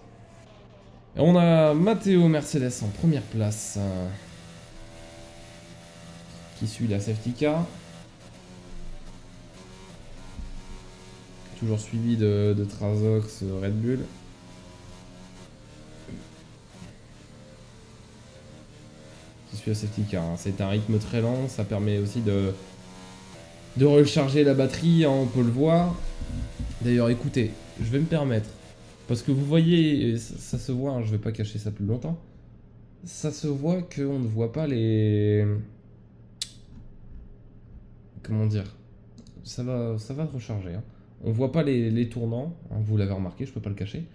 Et on a Matteo Mercedes en première place. Qui suit la safety car. Toujours suivi de Trasox Red Bull. Qui suit la safety car. Hein. C'est un rythme très lent. Ça permet aussi de recharger la batterie. Hein, on peut le voir. D'ailleurs, écoutez, je vais me permettre. Parce que vous voyez, ça se voit, hein, je vais pas cacher ça plus longtemps. Ça se voit qu'on ne voit pas les... Comment dire? Ça va recharger. Hein. On voit pas les tournants, hein, vous l'avez remarqué, je peux pas le cacher.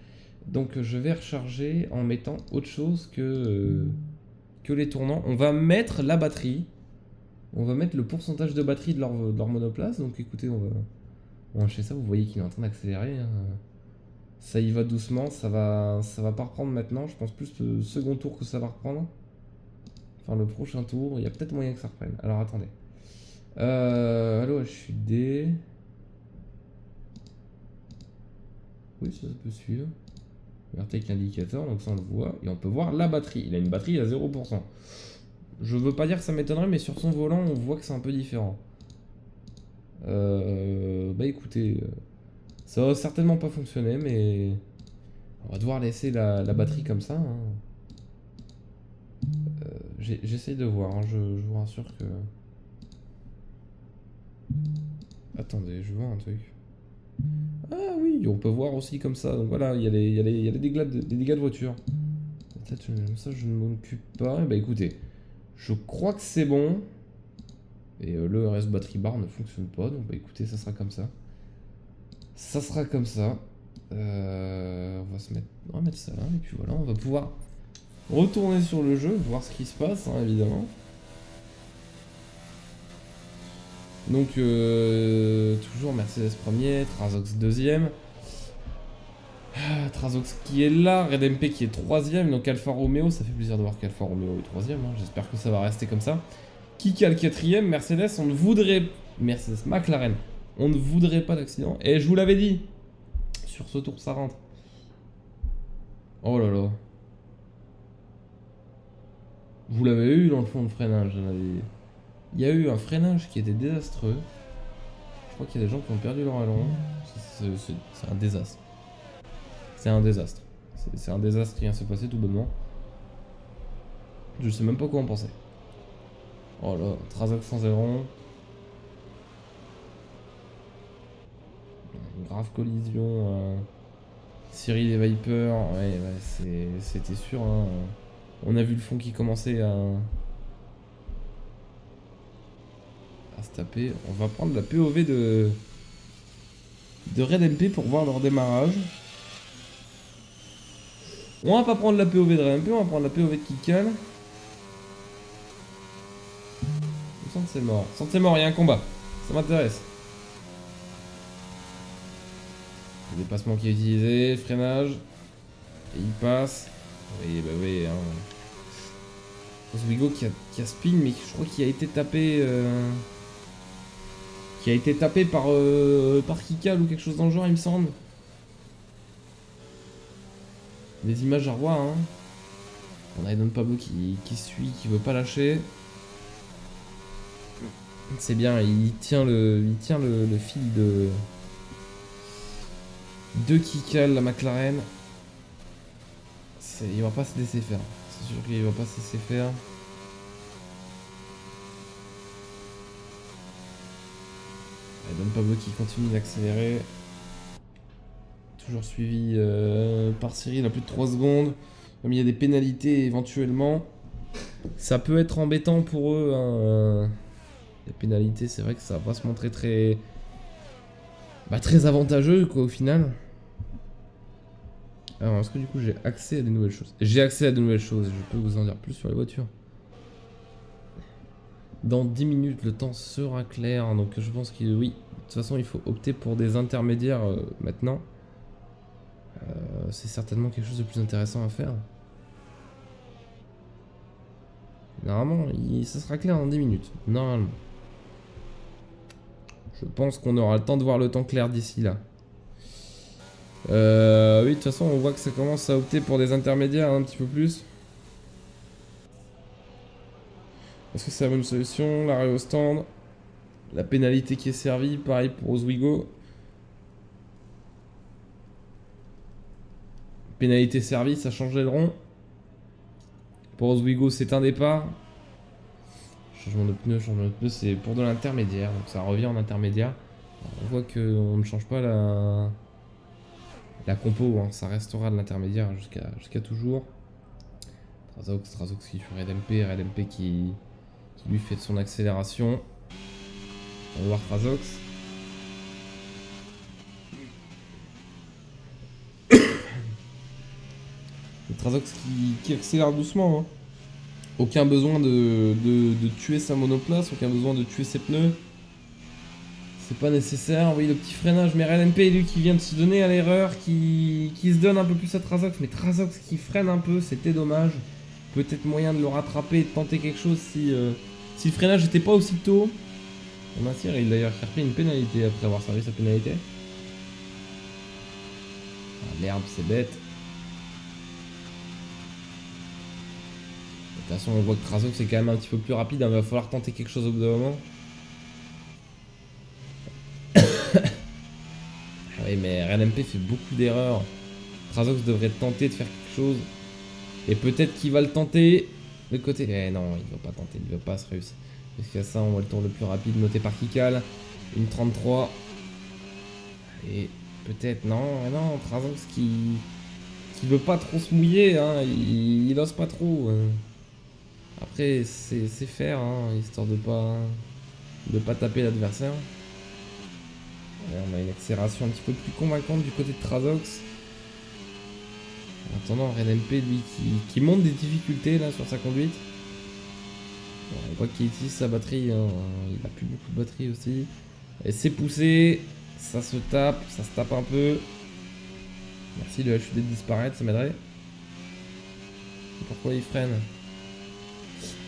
Donc je vais recharger en mettant autre chose que les tournants. On va mettre la batterie. On va mettre le pourcentage de batterie de leur monoplace. Donc écoutez, on va acheter ça. Vous voyez qu'il est en train d'accélérer. Hein. Ça y va doucement. Ça va pas reprendre maintenant. Je pense plus le second tour que ça va reprendre. Enfin le prochain tour. Il y a peut-être moyen que ça reprenne. Alors attendez. Allo HUD. Oui, ça peut suivre. Vertec indicateur, donc ça on le voit. Et on peut voir la batterie. Il a une batterie à 0%. Je veux pas dire que ça m'étonnerait, mais sur son volant, on voit que c'est un peu différent. Bah écoutez, ça va certainement pas fonctionner, mais on va devoir laisser la batterie comme ça. Hein. J'essaye de voir, hein. Je vous rassure que... Attendez, je vois un truc. Ah oui, on peut voir aussi comme ça. Donc voilà, il y a les dégâts de voiture. Peut-être ça, je ne m'en occupe pas. Bah écoutez, je crois que c'est bon. Et le RS Battery Bar ne fonctionne pas. Donc bah écoutez, ça sera comme ça. Ça sera comme ça. On va mettre ça là. Et puis voilà, on va pouvoir retourner sur le jeu, voir ce qui se passe, hein, évidemment. Donc toujours Mercedes premier, Trasox deuxième. Trasox qui est là, Red MP qui est troisième, donc Alfa Romeo, ça fait plaisir de voir qu'Alfa Romeo est troisième, hein. J'espère que ça va rester comme ça. Kika le quatrième, Mercedes, on ne voudrait... Mercedes, McLaren, on ne voudrait pas d'accident. Et je vous l'avais dit, sur ce tour ça rentre. Oh là là. Vous l'avez eu dans le fond de freinage. Il y a eu un freinage qui était désastreux. Je crois qu'il y a des gens qui ont perdu leur allon. C'est un désastre. C'est un désastre. C'est un désastre qui vient de se passer tout bonnement. Je sais même pas quoi en penser. Oh là, Trasox sans aileron. Grave collision. Cyril et Viper. Ouais, c'était sûr. Hein. On a vu le fond qui commençait à se taper. On va prendre la POV de Red MP pour voir leur démarrage. On va pas prendre la POV de Red MP, on va prendre la POV de Kikal. Je sens que c'est mort. Je sens que c'est mort, il y a un combat. Ça m'intéresse. Le dépassement qui est utilisé, freinage. Et il passe. Oui, bah oui. Hein. Oswego qui a spin, mais je crois qu'il a été tapé. Qui a été tapé par Kikal ou quelque chose dans le genre, il me semble. Des images à revoir. Hein. On a Eden Pablo qui suit, qui veut pas lâcher. C'est bien, il tient le fil de Kikal, la McLaren. Il va pas se laisser faire. C'est sûr qu'il va pas se laisser faire. Eden Pablo qui continue d'accélérer. Toujours suivi par Cyril à plus de 3 secondes. Comme il y a des pénalités éventuellement, ça peut être embêtant pour eux. Hein. Les pénalités, c'est vrai que ça va pas se montrer très avantageux quoi au final. Alors est-ce que du coup j'ai accès à des nouvelles choses? J'ai accès à de nouvelles choses, je peux vous en dire plus sur les voitures. Dans 10 minutes le temps sera clair, donc je pense que oui, de toute façon il faut opter pour des intermédiaires maintenant. C'est certainement quelque chose de plus intéressant à faire. Normalement, ça sera clair dans 10 minutes, normalement. Je pense qu'on aura le temps de voir le temps clair d'ici là. Oui, de toute façon, on voit que ça commence à opter pour des intermédiaires un petit peu plus. Est-ce que c'est la bonne solution? L'arrêt au stand. La pénalité qui est servie, pareil pour Oswego. Pénalité servie, ça change l'aileron. Pour Oswego, c'est un départ. Changement de pneu, c'est pour de l'intermédiaire, donc ça revient en intermédiaire. Alors, on voit qu'on ne change pas la compo, hein. Ça restera de l'intermédiaire jusqu'à toujours. Trasox qui fait Red MP qui lui fait de son accélération. On va voir Trasox. Trazox qui accélère doucement. Hein. Aucun besoin de tuer sa monoplace, aucun besoin de tuer ses pneus. C'est pas nécessaire. Oui, le petit freinage. Mais RLMP, lui, qui vient de se donner à l'erreur, qui se donne un peu plus à Trazox. Mais Trazox qui freine un peu, c'était dommage. Peut-être moyen de le rattraper et de tenter quelque chose si le freinage n'était pas aussi tôt. On a Cyril d'ailleurs qui a repris une pénalité après avoir servi sa pénalité. Ah merde, c'est bête. De toute façon, on voit que Trazox c'est quand même un petit peu plus rapide. Il va falloir tenter quelque chose au bout d'un moment. Oui, mais RLMP fait beaucoup d'erreurs. Trazox devrait tenter de faire quelque chose. Et peut-être qu'il va le tenter. De côté. Eh non, il va pas tenter, il va pas se réussir. Parce qu'à ça, on voit le tour le plus rapide noté par Kikal. Une 33. Et peut-être, non, Trazox qui veut pas trop se mouiller, hein, il ose pas trop. Après, c'est faire, hein, histoire de pas taper l'adversaire. On a une accélération un petit peu plus convaincante du côté de Trazox. En attendant, RLMP, lui, qui monte des difficultés là sur sa conduite. Bon, on voit qu'il utilise sa batterie, hein, il a plus beaucoup de batterie aussi. Et c'est poussé, ça se tape un peu. Merci de la HUD de disparaître, ça m'aiderait. Pourquoi il freine?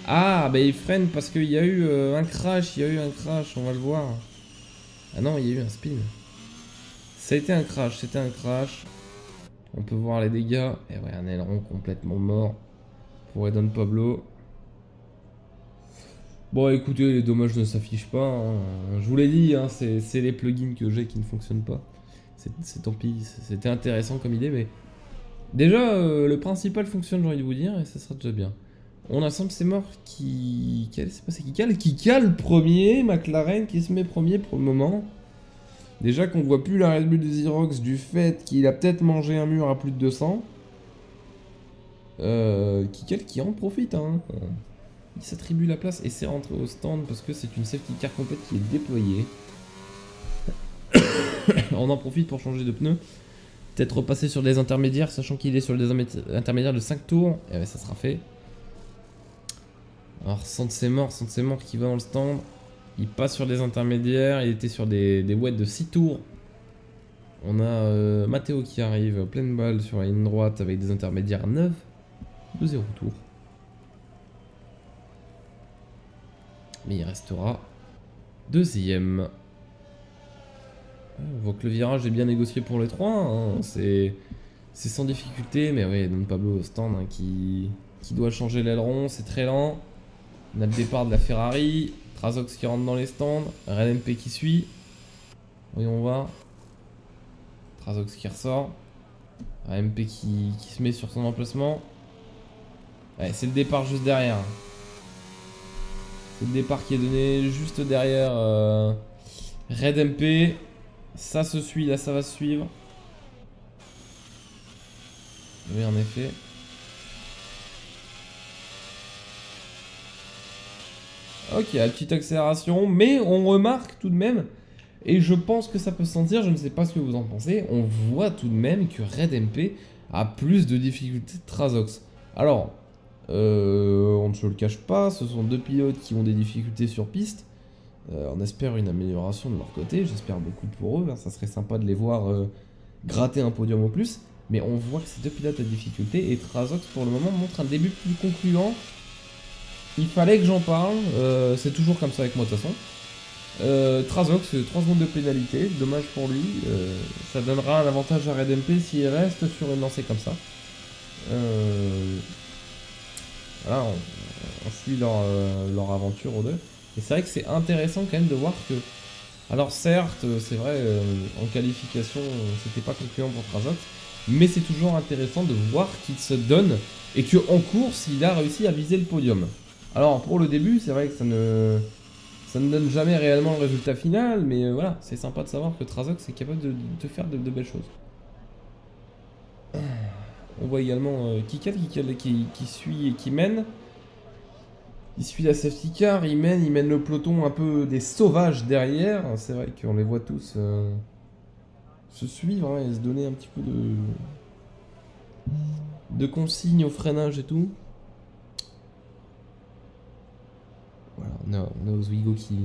Ah, bah il freine parce qu'il y a eu un crash, on va le voir. Ah non, il y a eu un spin. Ça a été un crash, c'était un crash. On peut voir les dégâts. Et ouais, un aileron complètement mort pour Edon Pablo. Bon, écoutez, les dommages ne s'affichent pas. Hein. Je vous l'ai dit, hein, c'est les plugins que j'ai qui ne fonctionnent pas. C'est tant pis, c'était intéressant comme idée, mais... Déjà, le principal fonctionne, j'ai envie de vous dire, et ça sera déjà bien. On a Sam c'est mort qui... C'est pas c'est qui cale premier, McLaren qui se met premier pour le moment. Déjà qu'on voit plus la Red Bull de Xerox du fait qu'il a peut-être mangé un mur à plus de 200. Kikal qui en profite, hein. Il s'attribue la place et c'est rentré au stand parce que c'est une safety car complète qui est déployée. On en profite pour changer de pneus. Peut-être repasser sur des intermédiaires, sachant qu'il est sur des intermédiaires de 5 tours. Et ouais, ça sera fait. Alors, c'est mort qui va dans le stand. Il passe sur des intermédiaires. Il était sur des wets de 6 tours. On a Matteo qui arrive pleine balle sur la ligne droite avec des intermédiaires 9 de 0 tours. Mais il restera deuxième. On voit que le virage est bien négocié pour les trois. Hein. C'est sans difficulté. Mais oui, Don Pablo au stand hein, qui doit changer l'aileron. C'est très lent. On a le départ de la Ferrari. Trazox qui rentre dans les stands. RLMP qui suit. Voyons voir. Trazox qui ressort. RLMP qui se met sur son emplacement. Ouais, c'est le départ juste derrière. C'est le départ qui est donné juste derrière Red MP. Ça se suit, là ça va se suivre. Oui, en effet. Ok, la petite accélération, mais on remarque tout de même, et je pense que ça peut se sentir, je ne sais pas ce que vous en pensez, on voit tout de même que Red MP a plus de difficultés de Trazox. Alors, on ne se le cache pas, ce sont deux pilotes qui ont des difficultés sur piste. On espère une amélioration de leur côté, j'espère beaucoup pour eux, hein. Ça serait sympa de les voir gratter un podium au plus. Mais on voit que ces deux pilotes à difficulté et Trazox pour le moment montre un début plus concluant. Il fallait que j'en parle, c'est toujours comme ça avec moi de toute façon. Trazox, 3 secondes de pénalité, dommage pour lui. Ça donnera un avantage à Red MP s'il reste sur une lancée comme ça. Voilà, on suit leur aventure aux deux. Et c'est vrai que c'est intéressant quand même de voir que... Alors certes, c'est vrai, en qualification, c'était pas concluant pour Trazox, mais c'est toujours intéressant de voir qu'il se donne et qu'en course, il a réussi à viser le podium. Alors pour le début, c'est vrai que ça ne donne jamais réellement le résultat final, mais voilà, c'est sympa de savoir que Trazox est capable de faire de belles choses. On voit également Kikal qui suit et qui mène. Il suit la safety car, il mène le peloton un peu des sauvages derrière. C'est vrai qu'on les voit tous se suivre hein, et se donner un petit peu de consignes au freinage et tout. Voilà, on a Oswego qui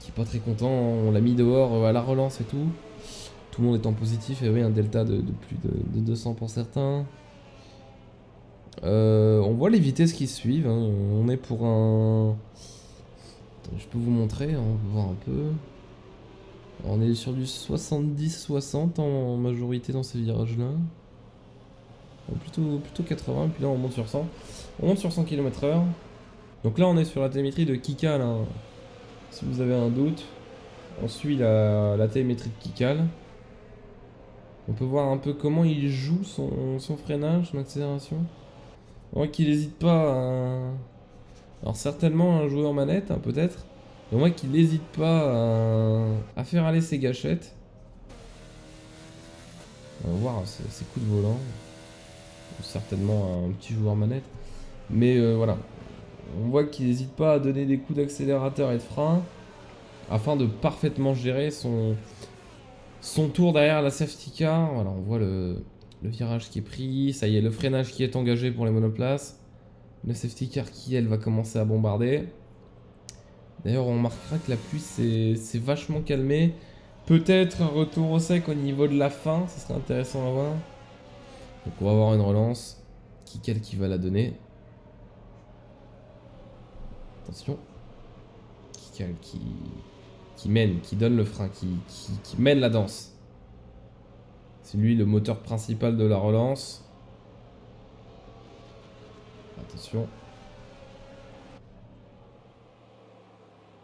est pas très content. On l'a mis dehors à la relance et tout. Tout le monde est en positif et oui, un delta de plus de 200 pour certains. On voit les vitesses qui suivent. Hein. On est pour un... Attends, je peux vous montrer, on peut voir un peu. On est sur du 70-60 en majorité dans ces virages-là. Plutôt 80, puis là on monte sur 100. On monte sur 100 km/h. Donc là on est sur la télémétrie de Kikal. Hein. Si vous avez un doute, on suit la télémétrie de Kikal. On peut voir un peu comment il joue son freinage, son accélération. On voit qu'il n'hésite pas à... Alors certainement un joueur manette, hein, peut-être. Mais on voit qu'il n'hésite pas à faire aller ses gâchettes. On va voir ses coups de volant. Certainement un petit joueur manette. Mais voilà. On voit qu'il n'hésite pas à donner des coups d'accélérateur et de frein. Afin de parfaitement gérer son tour derrière la safety car. Voilà, on voit le virage qui est pris. Ça y est, le freinage qui est engagé pour les monoplaces. La safety car qui, elle, va commencer à bombarder. D'ailleurs, on remarquera que la pluie s'est vachement calmée. Peut-être un retour au sec au niveau de la fin. Ça serait intéressant à voir. Donc on va avoir une relance. Qui va la donner. Attention. Qui mène, qui donne le frein, qui mène la danse. C'est lui le moteur principal de la relance. Attention.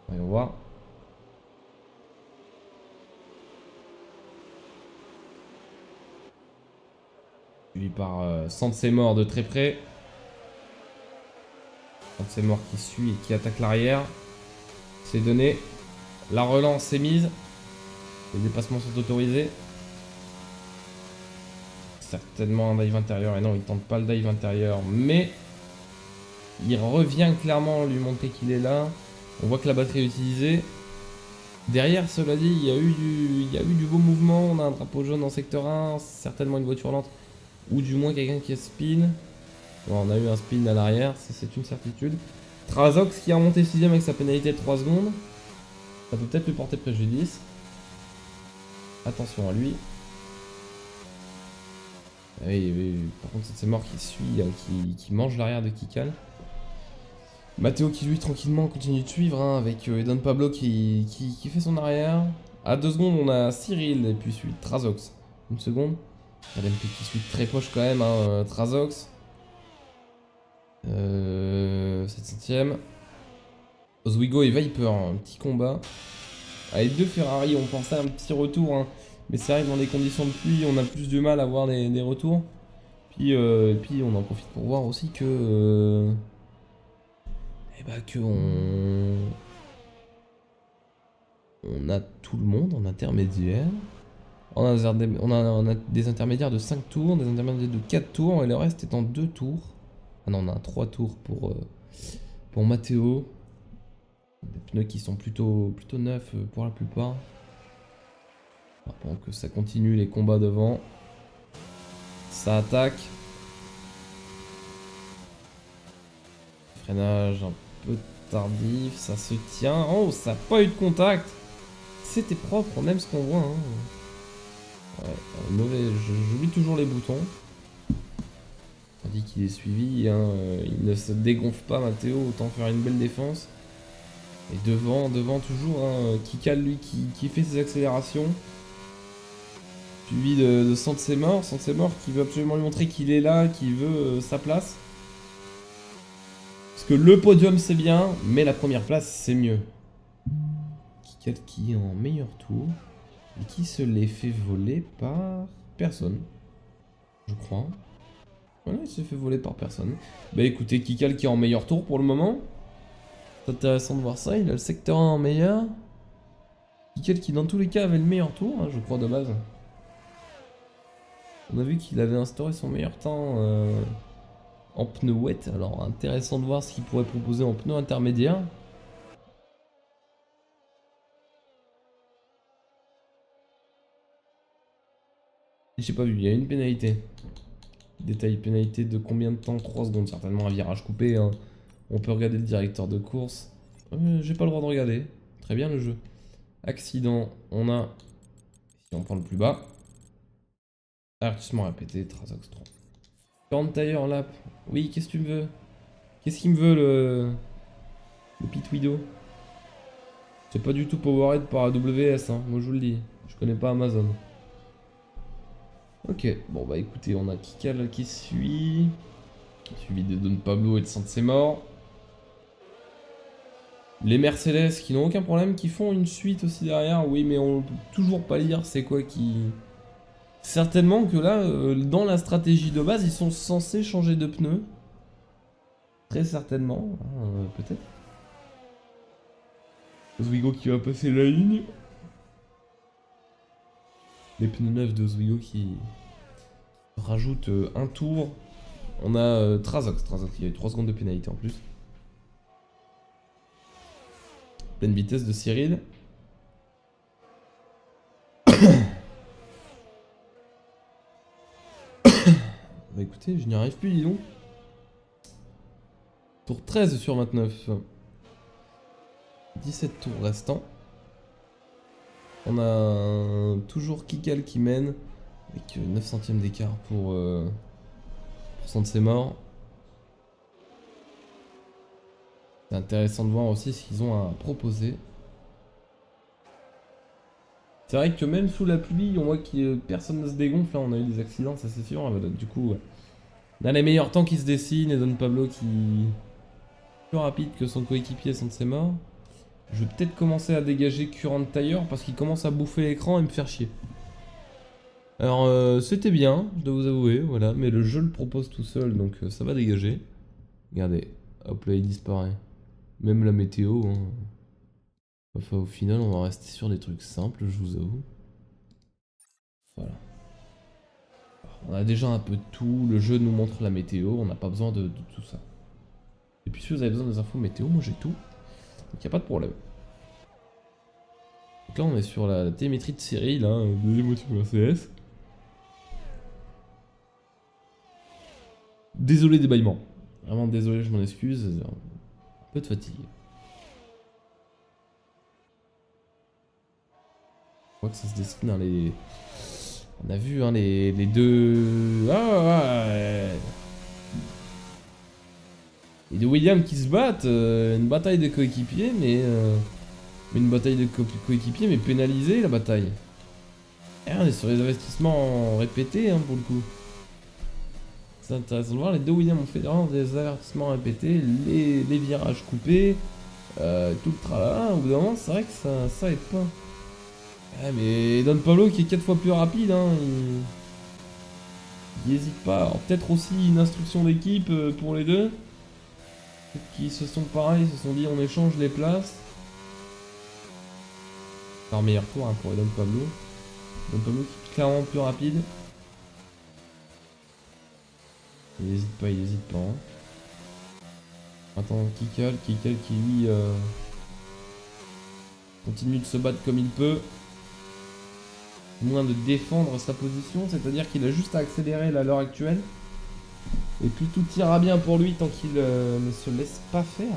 Voyons voir. Suivi par Sensei-Mort de très près. Sensei-Mort qui suit et qui attaque l'arrière. C'est donné. La relance est mise. Les dépassements sont autorisés. Certainement un dive intérieur. Et non, il tente pas le dive intérieur. Mais il revient clairement lui montrer qu'il est là. On voit que la batterie est utilisée. Derrière, cela dit, il y a eu du beau mouvement. On a un drapeau jaune en secteur 1. Certainement une voiture lente. Ou du moins quelqu'un qui spin. Bon, on a eu un spin à l'arrière. Ça, c'est une certitude. Trazox qui a remonté 6ème avec sa pénalité de 3 secondes. Ça peut peut-être lui porter préjudice. Attention à lui. Oui. Par contre, c'est mort qui suit, hein, qui mange l'arrière de Kikal. Matteo qui lui tranquillement continue de suivre hein, avec Don Pablo qui fait son arrière. À 2 secondes, on a Cyril et puis suit Trazox. Une seconde. LMP qui suit très proche quand même, hein, Trazox. 7ème. Oswego et Viper, un petit combat. Ah, les deux Ferrari, on pensait à un petit retour, hein. Mais c'est vrai que dans des conditions de pluie, on a plus de mal à voir des retours. Puis, et puis on en profite pour voir aussi que... on a tout le monde en intermédiaire. On a des intermédiaires de 5 tours, des intermédiaires de 4 tours, et le reste est en 2 tours. Ah non, on a 3 tours pour Matteo. Des pneus qui sont plutôt neufs pour la plupart. Pendant que ça continue les combats devant. Ça attaque. Freinage un peu tardif, ça se tient. Oh, ça n'a pas eu de contact. C'était propre, on aime ce qu'on voit. Hein. Ouais, mauvais, j'oublie toujours les boutons. On dit qu'il est suivi, hein. Il ne se dégonfle pas Matteo, autant faire une belle défense. Et devant toujours, hein, Kikal lui qui fait ses accélérations. Suivi de Sensei-Mort qui veut absolument lui montrer qu'il est là, qu'il veut sa place. Parce que le podium c'est bien, mais la première place c'est mieux. Kikal qui est en meilleur tour. Et qui se l'est fait voler par personne. Je crois. Voilà, il s'est fait voler par personne. Bah écoutez, Kikal qui est en meilleur tour pour le moment. C'est intéressant de voir ça, il a le secteur 1 en meilleur. Kikal qui dans tous les cas avait le meilleur tour, hein, je crois de base. On a vu qu'il avait instauré son meilleur temps en pneu wet. Alors intéressant de voir ce qu'il pourrait proposer en pneu intermédiaire. J'ai pas vu, il y a une pénalité. Détail pénalité de combien de temps? 3 secondes, certainement un virage coupé. Hein. On peut regarder le directeur de course. J'ai pas le droit de regarder. Très bien le jeu. Accident, on a... Si on prend le plus bas. Avertissement répété, Trasox 3. 40 tire lap. Oui, qu'est-ce que tu me veux? Qu'est-ce qu'il me veut le Pit Widow? C'est pas du tout powered par AWS, hein. Moi je vous le dis. Je connais pas Amazon. Ok, bon bah écoutez, on a Kikal qui suit. Suivi de Don Pablo et de Saint-Sémor. Les Mercedes qui n'ont aucun problème, qui font une suite aussi derrière. Oui, mais on peut toujours pas lire c'est quoi qui... Certainement que là, dans la stratégie de base, ils sont censés changer de pneus. Très certainement, hein, peut-être. Oswego qui va passer la ligne. Les pneus neufs de Oswego qui rajoutent un tour. On a Trasox qui a eu 3 secondes de pénalité en plus. Pleine vitesse de Cyril. Bah écoutez, je n'y arrive plus, dis donc. Tour 13 sur 29. 17 tours restants. On a toujours Kikal qui mène. Avec 9 centièmes d'écart pour Saint-Sémor. C'est intéressant de voir aussi ce qu'ils ont à proposer. C'est vrai que même sous la pluie, on voit que personne ne se dégonfle. Là, on a eu des accidents, ça c'est sûr. Du coup, on a les meilleurs temps qui se dessinent. Et Don Pablo qui est plus rapide que son coéquipier Saint-Sémor. Je vais peut-être commencer à dégager Current Tire parce qu'il commence à bouffer l'écran et me faire chier. Alors, c'était bien, je dois vous avouer, voilà. Mais le jeu le propose tout seul, donc ça va dégager. Regardez, hop là, il disparaît. Même la météo, hein. Enfin, au final, on va rester sur des trucs simples, je vous avoue. Voilà. On a déjà un peu de tout, le jeu nous montre la météo, on n'a pas besoin de tout ça. Et puis si vous avez besoin des infos météo, moi j'ai tout. Donc y a pas de problème. Donc là on est sur la télémétrie de Cyril, là, deuxième motif Mercedes. Désolé des bâillements. Vraiment désolé, je m'en excuse. Un peu de fatigue. Je crois que ça se dessine dans les... On a vu hein, les deux... Ah ouais. Les deux Williams qui se battent, une bataille de coéquipiers, mais une bataille de coéquipiers, mais pénalisée la bataille. Et on est sur les investissements répétés hein, pour le coup. C'est intéressant de voir, les deux Williams ont fait vraiment des avertissements répétés, les virages coupés, tout le tralala. Au bout d'un moment, c'est vrai que ça aide pas. Ouais, mais Don Pablo qui est 4 fois plus rapide, hein, il hésite pas. Alors peut-être aussi une instruction d'équipe pour les deux. Qui se sont pareils, se sont dit on échange les places. Par meilleur tour hein, pour Don Pablo. Don Pablo qui est clairement plus rapide. Il hésite pas, il hésite pas. Hein. Attends, Kikal qui lui continue de se battre comme il peut. Moins de défendre sa position, c'est-à-dire qu'il a juste à accélérer là, à l'heure actuelle. Et puis tout ira bien pour lui tant qu'il ne se laisse pas faire.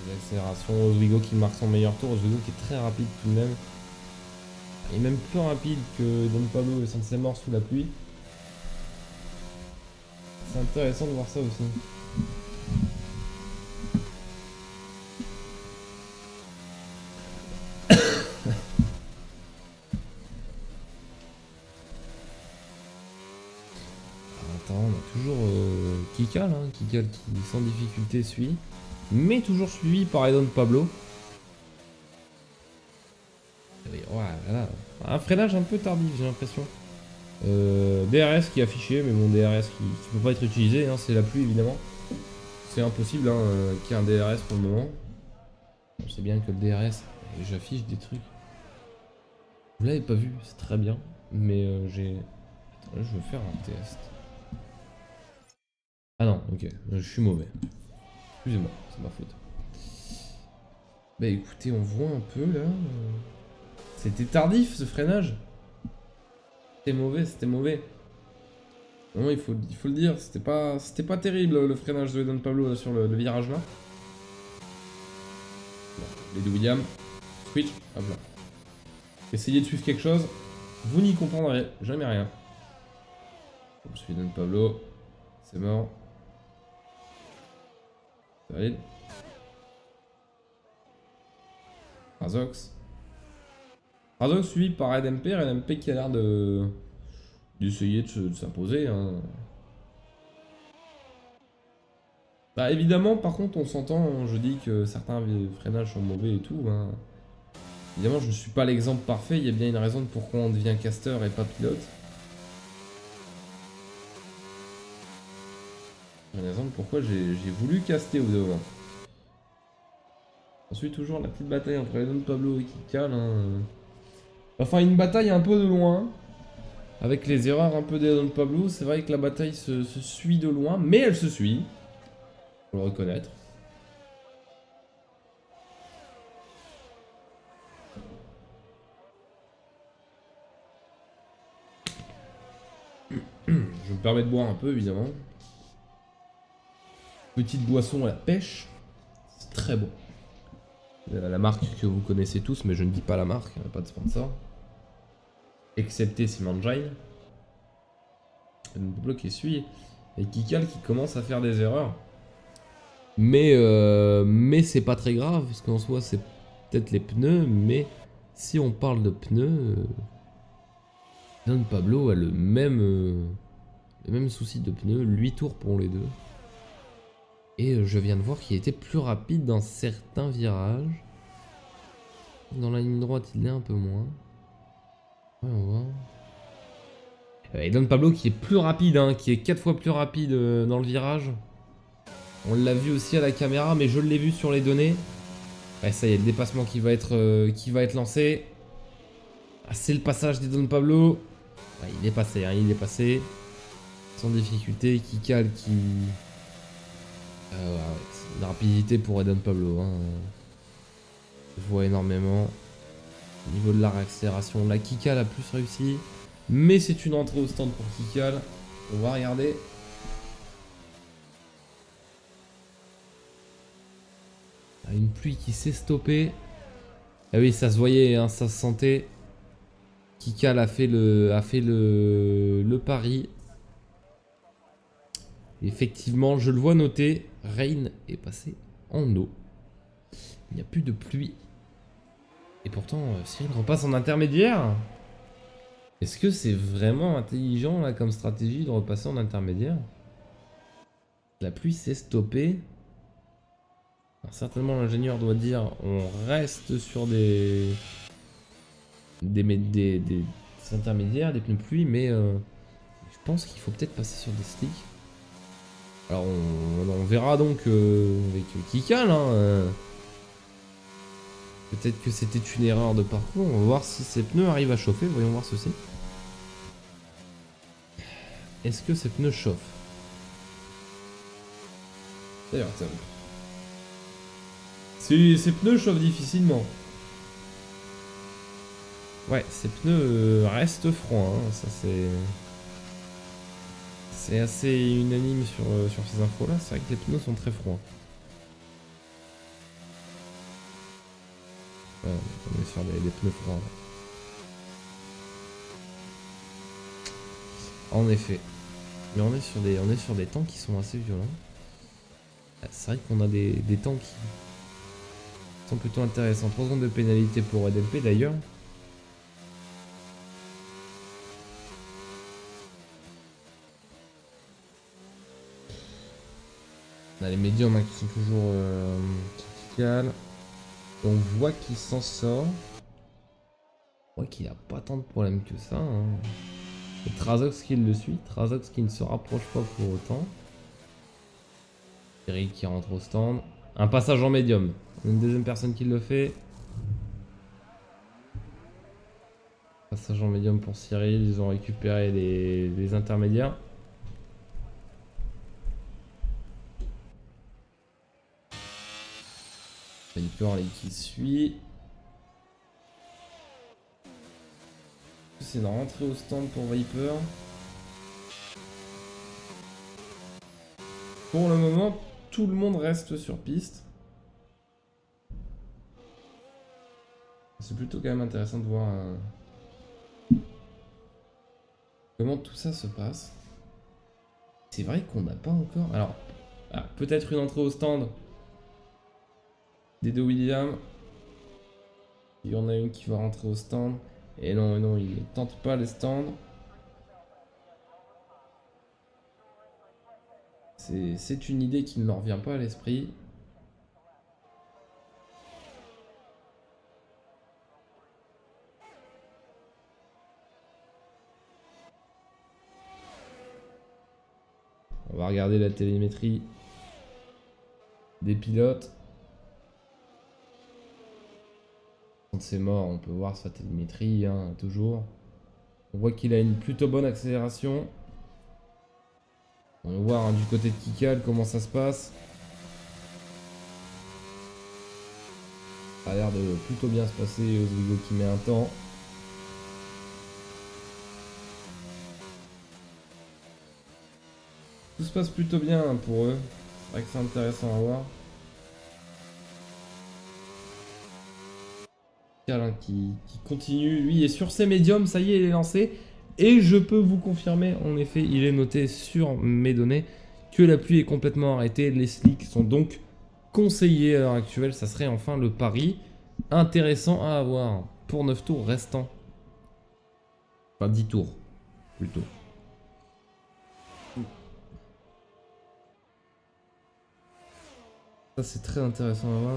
L'accélération, Oswego qui marque son meilleur tour, Oswego qui est très rapide tout de même. Il est même plus rapide que Don Pablo et Saint-Sémor sous la pluie. C'est intéressant de voir ça aussi. Attends, on a toujours Kikal, hein, Kikal qui sans difficulté suit, mais toujours suivi par Don Pablo. Oui, ouais, voilà. Un freinage un peu tardif, j'ai l'impression. DRS qui est affiché, mais bon, DRS qui ne peut pas être utilisé, hein, c'est la pluie évidemment. C'est impossible hein, qu'il y ait un DRS pour le moment. On sait bien que le DRS, j'affiche des trucs. Vous l'avez pas vu, c'est très bien, mais j'ai... Attends, je veux faire un test. Ah non, ok, je suis mauvais. Excusez-moi, c'est ma faute. Bah écoutez, on voit un peu là. C'était tardif ce freinage. C'était mauvais, c'était mauvais. Non, il faut le dire, c'était pas terrible le freinage de Don Pablo là, sur le virage là. Bon, les deux Williams. Switch, hop là. Essayez de suivre quelque chose, vous n'y comprendrez jamais rien. Je suis Don Pablo, c'est mort. Valide. Razox. Razox suivi par RedMP, RedMP qui a l'air d'essayer de s'imposer. Hein. Bah évidemment, par contre, on s'entend, je dis que certains freinages sont mauvais et tout. Hein. Évidemment, je ne suis pas l'exemple parfait, il y a bien une raison de pourquoi on devient caster et pas pilote. Il y a une raison de pourquoi j'ai voulu caster au devant. Ensuite, toujours la petite bataille entre Don Pablo et Kikal. Hein. Enfin, une bataille un peu de loin. Avec les erreurs un peu de Don Pablo, c'est vrai que la bataille se suit de loin, mais elle se suit. Faut le reconnaître. Je me permets de boire un peu, évidemment. Petite boisson à la pêche. C'est très bon. La marque que vous connaissez tous, mais je ne dis pas la marque, il n'y a pas de sponsor. Excepté Simangine. Don Pablo qui suit. Et Kikal qui commence à faire des erreurs. Mais c'est pas très grave, parce qu'en soi, c'est peut-être les pneus, mais si on parle de pneus, Don Pablo a le même souci de pneus, 8 tours pour les deux. Et je viens de voir qu'il était plus rapide dans certains virages. Dans la ligne droite, il l'est un peu moins. Ouais, on voit. Et Don Pablo qui est plus rapide, hein, qui est 4 fois plus rapide dans le virage. On l'a vu aussi à la caméra, mais je l'ai vu sur les données. Ouais, ça y est, le dépassement qui va être lancé. Ah, c'est le passage de Don Pablo. Ouais, il est passé, hein, il est passé. Sans difficulté, Kikal qui... ouais, c'est une rapidité pour Don Pablo. Hein. Je vois énormément. Au niveau de la réaccélération, la Kikal a plus réussi. Mais c'est une entrée au stand pour Kikal. On va regarder. Une pluie qui s'est stoppée. Ah oui, ça se voyait, hein, ça se sentait. Kikal a fait le pari. Effectivement, je le vois noté. Rain est passé en eau. Il n'y a plus de pluie. Et pourtant, Cyril repasse en intermédiaire. Est-ce que c'est vraiment intelligent là comme stratégie de repasser en intermédiaire? La pluie s'est stoppée. Alors, certainement l'ingénieur doit dire on reste sur des intermédiaires, des pneus pluie, mais je pense qu'il faut peut-être passer sur des slicks. Alors on verra donc avec Kikal. Hein, peut-être que c'était une erreur de parcours. On va voir si ces pneus arrivent à chauffer. Voyons voir ceci. Est-ce que ces pneus chauffent? D'ailleurs, ces pneus chauffent difficilement. Ouais, ces pneus restent froids. Hein. Ça c'est assez unanime sur ces infos-là. C'est vrai que les pneus sont très froids. Ouais, on est sur des pneus froids. En effet. Mais on est sur des temps qui sont assez violents. C'est vrai qu'on a des temps qui sont plutôt intéressants. 3 secondes de pénalité pour RedMP d'ailleurs. On a les médiums hein, qui sont toujours critiques. On voit qu'il s'en sort. On voit qu'il a pas tant de problèmes que ça. Hein. Et Trazox qui le suit. Trazox qui ne se rapproche pas pour autant. Eric qui rentre au stand. Un passage en médium. Une deuxième personne qui le fait. Passage en médium pour Cyril. Ils ont récupéré les intermédiaires. Viper qui suit. C'est une rentrée au stand pour Viper. Pour le moment, tout le monde reste sur piste. C'est plutôt quand même intéressant de voir comment tout ça se passe. C'est vrai qu'on n'a pas encore... Alors, peut-être une entrée au stand des deux Williams. Il y en a une qui va rentrer au stand. Et non, il ne tente pas les stands. C'est une idée qui ne leur vient pas à l'esprit. On va regarder la télémétrie des pilotes. Quand c'est mort, on peut voir sa télémétrie, hein, toujours. On voit qu'il a une plutôt bonne accélération. On va voir hein, du côté de Kikal comment ça se passe. Ça a l'air de plutôt bien se passer. Oswego qui met un temps. Tout se passe plutôt bien hein, pour eux. C'est vrai que c'est intéressant à voir. Kikal qui continue. Lui est sur ses médiums. Ça y est, il est lancé. Et je peux vous confirmer, en effet, il est noté sur mes données que la pluie est complètement arrêtée. Les slicks sont donc conseillés à l'heure actuelle. Ça serait enfin le pari intéressant à avoir pour 9 tours restants. Enfin 10 tours, plutôt. Ça c'est très intéressant à voir.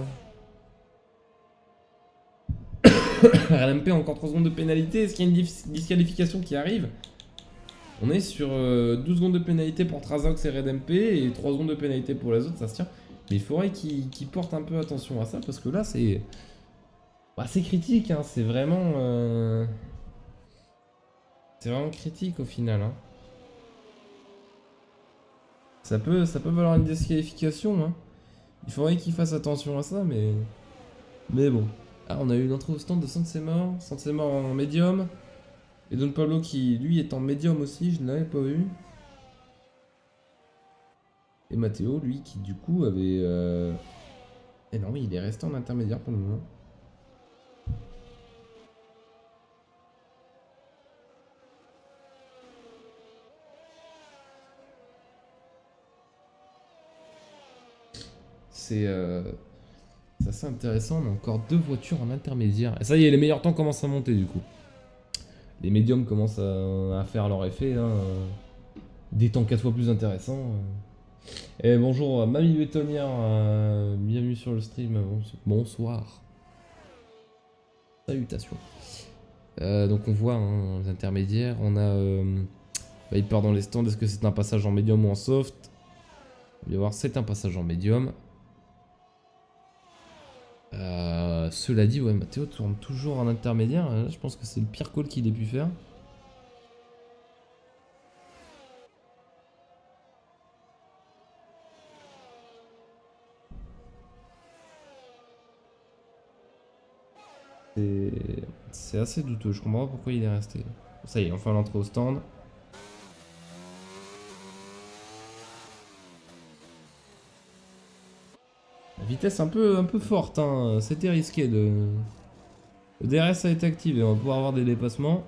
RLMP encore 3 secondes de pénalité. Est-ce qu'il y a une disqualification qui arrive? On est sur 12 secondes de pénalité pour Trazox et RedMP et 3 secondes de pénalité pour les autres, ça se tient. Mais il faudrait qu'ils portent un peu attention à ça parce que là c'est... Bah, c'est critique, hein. C'est vraiment... C'est vraiment critique au final. Hein. Ça peut valoir une disqualification. Hein. Il faudrait qu'ils fassent attention à ça, mais... Mais bon. Ah, on a eu une entrée au stand de Sansemor. Sansemor en médium. Et Don Pablo qui, lui, est en médium aussi, je ne l'avais pas vu. Et Matteo, lui, qui du coup avait... Eh non, oui, il est resté en intermédiaire pour le moment. C'est assez intéressant, on a encore 2 voitures en intermédiaire. Et ça y est, les meilleurs temps commencent à monter du coup. Les médiums commencent à faire leur effet. Hein. Des temps 4 fois plus intéressants. Et bonjour, Mamie Bétonnière, bienvenue sur le stream. Bonsoir. Salutations. Donc on voit hein, les intermédiaires. On a Viper dans les stands. Est-ce que c'est un passage en médium ou en soft? On va voir, c'est un passage en médium. Cela dit, ouais, Matteo tourne toujours en intermédiaire. Là, je pense que c'est le pire call qu'il ait pu faire. C'est assez douteux. Je comprends pas pourquoi il est resté. Ça y est, enfin l'entrée au stand. La vitesse un peu forte. Hein. C'était risqué de... Le DRS a été activé. On va pouvoir avoir des dépassements.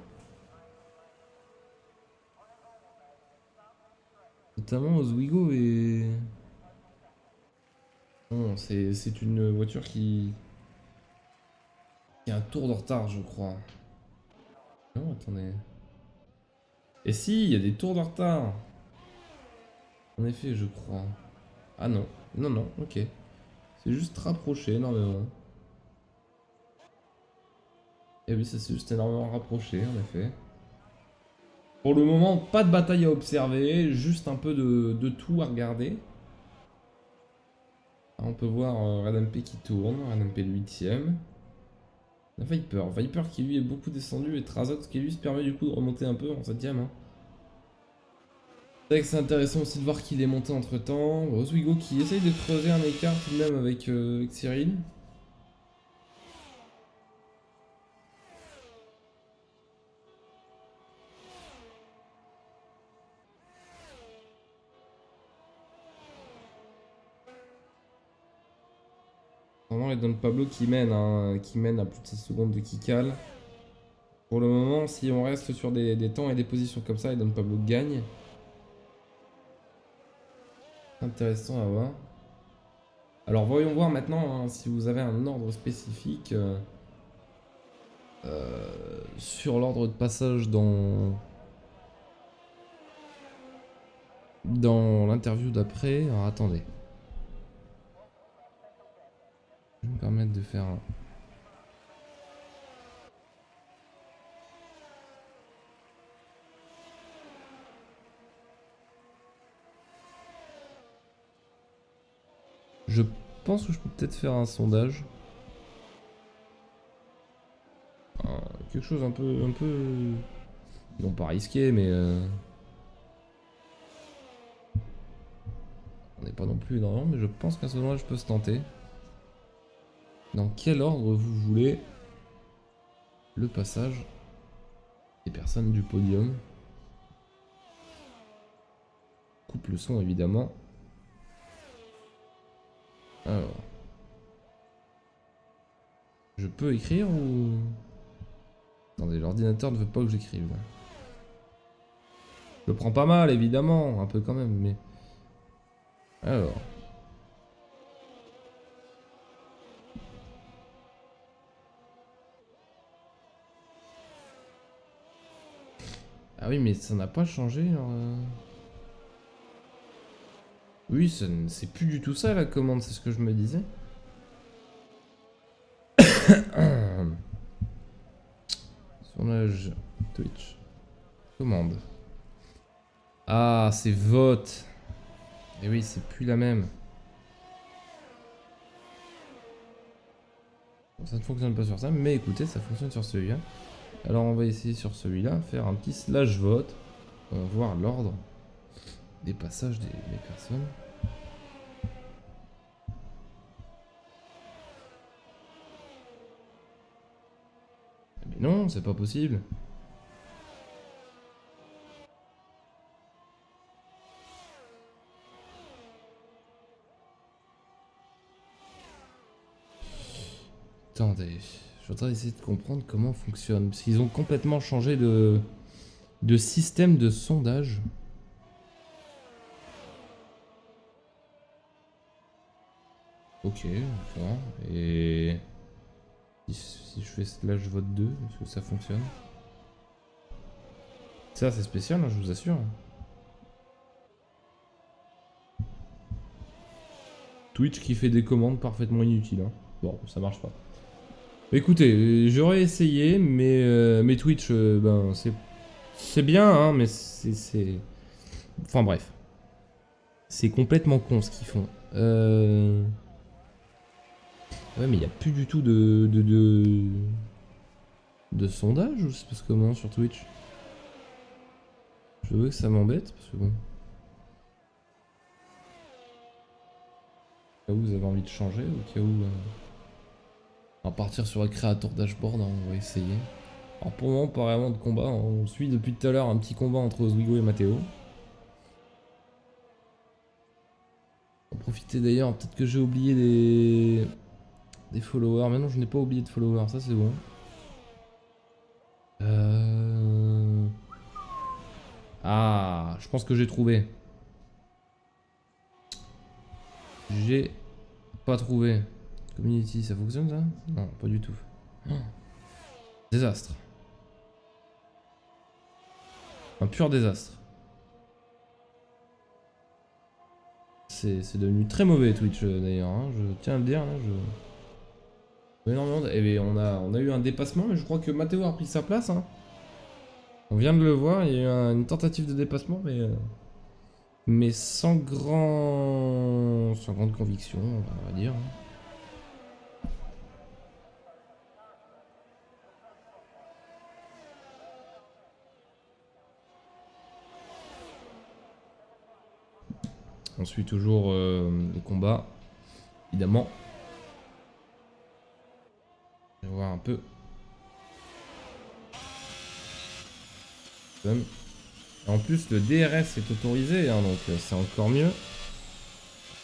Notamment Oswego et... Non, c'est une voiture qui a un tour de retard, je crois. Non, attendez. Et si, il y a des tours de retard. En effet, je crois. Ah non. Non, ok. C'est juste rapproché énormément. Et oui, ça s'est juste énormément rapproché, en effet. Pour le moment, pas de bataille à observer, juste un peu de tout à regarder. On peut voir RedMP qui tourne, RedMP le 8ème. Viper qui lui est beaucoup descendu et Trazox qui lui se permet du coup de remonter un peu en 7ème. Hein. C'est vrai que c'est intéressant aussi de voir qu'il est monté entre temps. Oswego qui essaye de creuser un écart tout de même avec Cyril. Cependant, les Don Pablo qui mènent à plus de 16 secondes de Kikal. Pour le moment, si on reste sur des temps et des positions comme ça, les Don Pablo gagnent. Intéressant à voir. Alors voyons voir maintenant hein, si vous avez un ordre spécifique sur l'ordre de passage dans l'interview d'après. Alors attendez. Je vais me permettre de faire un... Je pense que je peux peut-être faire un sondage. Quelque chose un peu... Non pas risqué, mais... On n'est pas non plus énormément, mais je pense qu'un sondage peut se tenter. Dans quel ordre vous voulez le passage des personnes du podium? Coupe le son évidemment. Alors. Je peux écrire ou... Attendez, l'ordinateur ne veut pas que j'écrive. Je le prends pas mal évidemment, un peu quand même, mais... Alors... Ah oui, mais ça n'a pas changé, genre... Oui, c'est plus du tout ça la commande, c'est ce que je me disais. Sondage Twitch. Commande. Ah, c'est vote. Et oui, c'est plus la même. Bon, ça ne fonctionne pas sur ça, mais écoutez, ça fonctionne sur celui-là. Alors on va essayer sur celui-là, faire un petit slash vote. On va voir l'ordre des passages des personnes. Mais non, c'est pas possible. Attendez, je voudrais essayer de comprendre comment fonctionne. Parce qu'ils ont complètement changé de système de sondage. Ok, d'accord. Et si je fais slash vote 2, est-ce que ça fonctionne? Ça c'est spécial, hein, je vous assure. Twitch qui fait des commandes parfaitement inutiles. Hein. Bon, ça marche pas. Écoutez, j'aurais essayé, mais Twitch, ben c'est bien, hein, mais c'est... Enfin bref. C'est complètement con ce qu'ils font. Ouais, mais il n'y a plus du tout de sondage ou ça se passe comment sur Twitch? Je veux que ça m'embête parce que bon. Au cas où vous avez envie de changer, au cas où. On va partir sur le créateur dashboard, hein, on va essayer. Alors pour le moment, pas vraiment de combat. Hein. On suit depuis tout à l'heure un petit combat entre Oswego et Matteo. On va profiter d'ailleurs, peut-être que j'ai oublié des followers. Mais non, je n'ai pas oublié de followers, ça c'est bon. Ah, je pense que j'ai trouvé. J'ai pas trouvé. Community, ça fonctionne ça? Non, pas du tout. Oh. Désastre. Un pur désastre. C'est devenu très mauvais Twitch d'ailleurs, hein. Je tiens à le dire. Là, énormément Eh bien, on a eu un dépassement, mais je crois que Matteo a pris sa place. Hein. On vient de le voir, il y a eu une tentative de dépassement, mais sans grande conviction, on va dire. On suit toujours les combats, évidemment. On va voir un peu. En plus, le DRS est autorisé, hein, donc c'est encore mieux.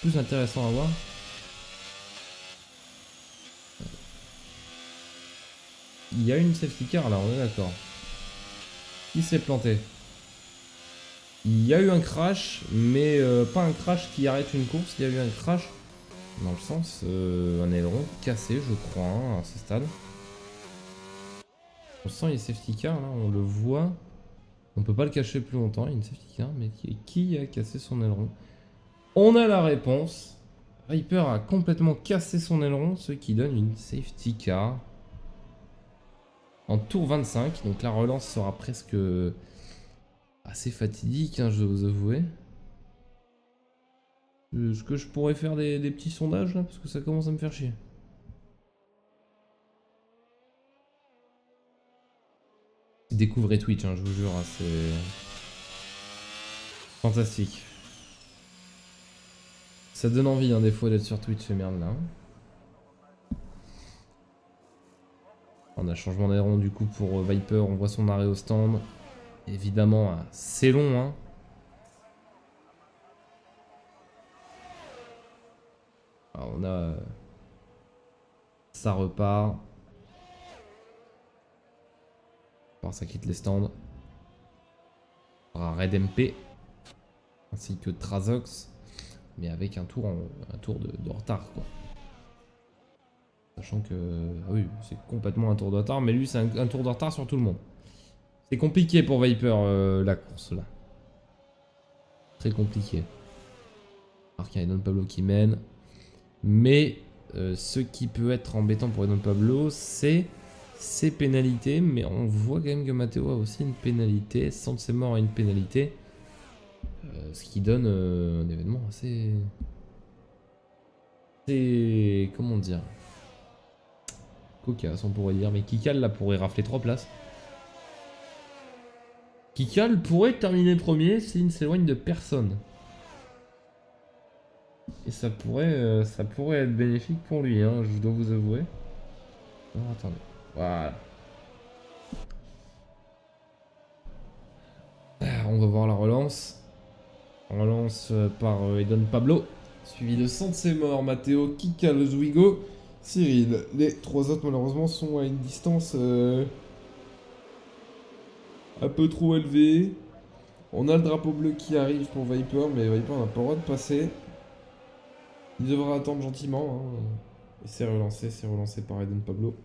Plus intéressant à voir. il y a une safety car là, on est d'accord. Qui s'est planté? Il y a eu un crash, mais pas un crash qui arrête une course, il y a eu un crash dans le sens, un aileron cassé, je crois, hein, à ce stade. On sent les safety car là, on le voit. On peut pas le cacher plus longtemps, il y a une safety car, mais qui a cassé son aileron? On a la réponse. Viper a complètement cassé son aileron, ce qui donne une safety car. En tour 25, donc la relance sera presque assez fatidique, hein, je dois vous avouer. Est-ce que je pourrais faire des petits sondages là? Parce que ça commence à me faire chier. Découvrez Twitch, hein, je vous jure, hein, c'est fantastique. Ça donne envie hein, des fois d'être sur Twitch, ces merdes là. On a changement d'aileron du coup pour Viper, on voit son arrêt au stand. Évidemment, c'est long, hein. Alors, on a... ça repart. Alors, ça quitte les stands. On aura Red MP. Ainsi que Trazox. Mais avec un tour, de retard, quoi. Sachant que... ah oui, c'est complètement un tour de retard. Mais lui, c'est un tour de retard sur tout le monde. C'est compliqué pour Viper, la course, là. Très compliqué. Alors qu'il y a Don Pablo qui mène. Mais ce qui peut être embêtant pour Don Pablo, c'est ses pénalités. Mais on voit quand même que Matteo a aussi une pénalité. Sansemore a une pénalité. Ce qui donne un événement assez... comment dire, cocasse on pourrait dire. Mais Kikal là pourrait rafler 3 places. Kikal pourrait terminer premier s'il ne s'éloigne de personne. Et ça pourrait être bénéfique pour lui, hein, je dois vous avouer. Alors, attendez. Voilà. On va voir la relance. Relance par Edon Pablo. Suivi de Sansemore, Matteo, Kikal, Zwigo, Cyril. Les 3 autres malheureusement sont à une distance un peu trop élevée. On a le drapeau bleu qui arrive pour Viper, mais Viper n'a pas le droit de passer. Il devra attendre gentiment. Hein. Et c'est relancé par Edon Pablo.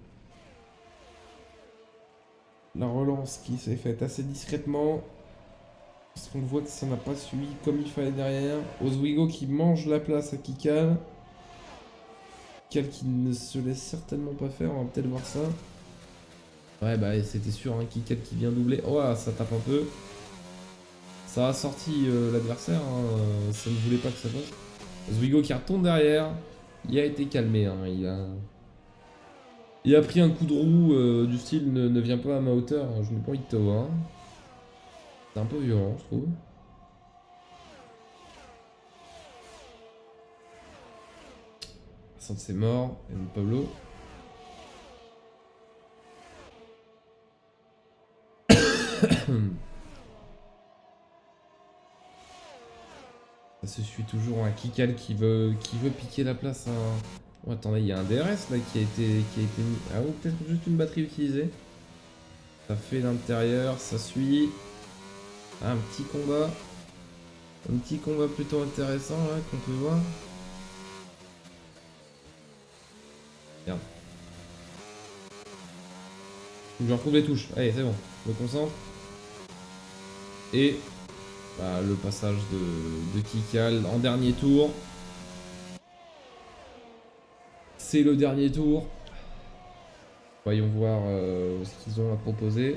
La relance qui s'est faite assez discrètement. Parce qu'on voit que ça n'a pas suivi comme il fallait derrière. Oswego qui mange la place à Kikal. Kikal qui ne se laisse certainement pas faire, on va peut-être voir ça. Ouais bah c'était sûr, hein, Kikal qui vient doubler. Oh ça tape un peu. Ça a sorti l'adversaire, hein. Ça ne voulait pas que ça passe. Oswego qui retourne derrière. Il a été calmé, hein. Il a pris un coup de roue du style ne viens pas à ma hauteur, hein. Je n'ai pas envie de te voir. C'est un peu violent, je trouve. C'est mort, et Pablo. Ça se suit toujours un Kikal qui veut piquer la place à... Oh, attendez, il y a un DRS là qui a été mis... Ah ou peut-être juste une batterie utilisée. Ça fait l'intérieur, ça suit. Ah, un petit combat. Un petit combat plutôt intéressant là qu'on peut voir. Merde. Je retrouve les touches. Allez, c'est bon. Je me concentre. Et bah, le passage de Kikal en dernier tour. C'est le dernier tour. Voyons voir ce qu'ils ont à proposer.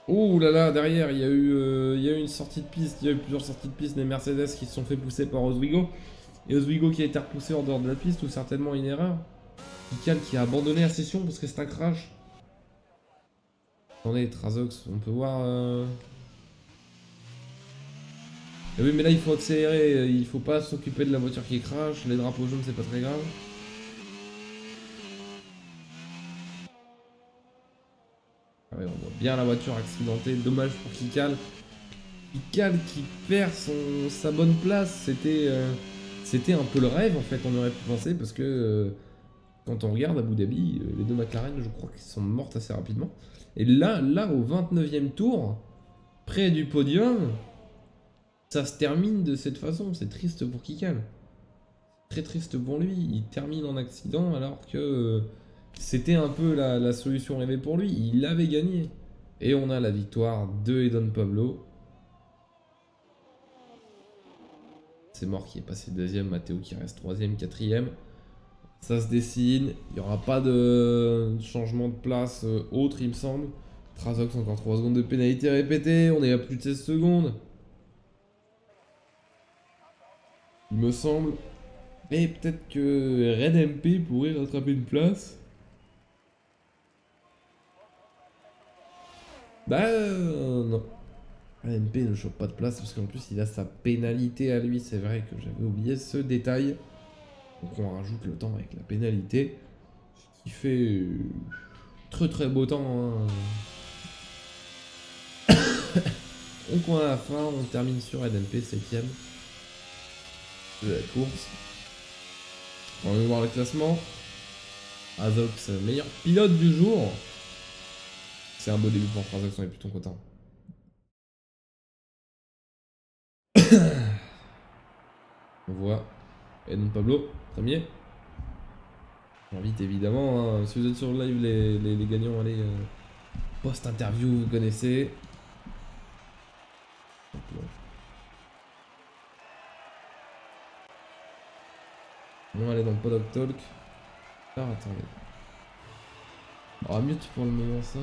Ouh là là, derrière, il y a eu une sortie de piste, il y a eu plusieurs sorties de piste des Mercedes qui se sont fait pousser par Oswego. Et Oswego qui a été repoussé en dehors de la piste, ou certainement une erreur. Kikal qui a abandonné la session parce que c'est un crash. Attendez, Trazox, on peut voir... Et oui, mais là il faut accélérer, il faut pas s'occuper de la voiture qui crash, les drapeaux jaunes c'est pas très grave. Ah ouais, on voit bien la voiture accidentée, dommage pour Kikal. Pical qui perd sa bonne place, c'était un peu le rêve en fait, on aurait pu penser, parce que quand on regarde Abu Dhabi, les deux McLaren, je crois qu'ils sont mortes assez rapidement. Et là au 29e tour, près du podium, ça se termine de cette façon. C'est triste pour Kikal. Très triste pour lui. Il termine en accident alors que c'était un peu la solution rêvée pour lui. Il avait gagné. Et on a la victoire de Edon Pablo. C'est mort qui est passé deuxième, Matteo qui reste troisième, quatrième. Ça se dessine, il n'y aura pas de changement de place autre il me semble. Trazox encore 3 secondes de pénalité répétée, on est à plus de 16 secondes. Il me semble. Et peut-être que Red MP pourrait rattraper une place. Bah non. Red MP ne chope pas de place parce qu'en plus il a sa pénalité à lui, c'est vrai que j'avais oublié ce détail. Donc on rajoute le temps avec la pénalité. Ce qui fait très très beau temps. Hein. Donc on a la fin, on termine sur Red MP 7ème de la course. On va voir le classement. Azox, meilleur pilote du jour. C'est un beau début pour Azox, on est plutôt content. On voit Edon Pablo, premier. J'invite évidemment, hein, si vous êtes sur le live, les gagnants, allez, post-interview, vous connaissez. On va aller dans le Paddock Talk. Alors attendez. On va mute pour le moment ça.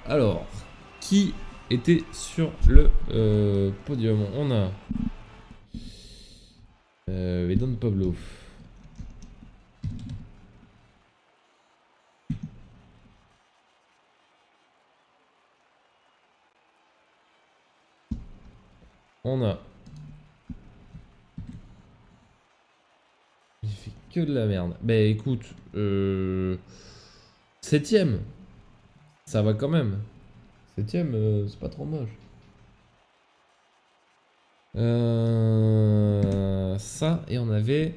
Alors, qui était sur le podium? On a Edon Pablo. On a... J'ai fait que de la merde. Bah écoute, 7ème. Ça va quand même. 7ème, c'est pas trop moche. Ça, et on avait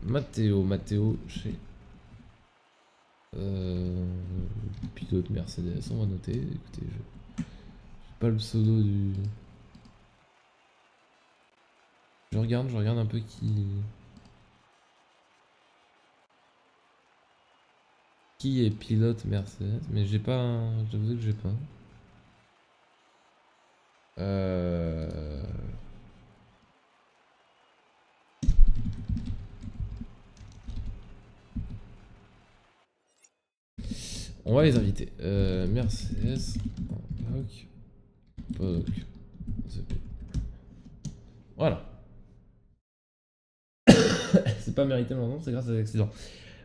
Matteo chez pilote Mercedes, on va noter. Écoutez, j'ai pas le pseudo du... Je regarde un peu qui est pilote Mercedes, mais j'ai pas, j'avoue que j'ai pas. On va les inviter. Mercedes, Paddock, voilà. C'est pas mérité maintenant, c'est grâce à l'accident.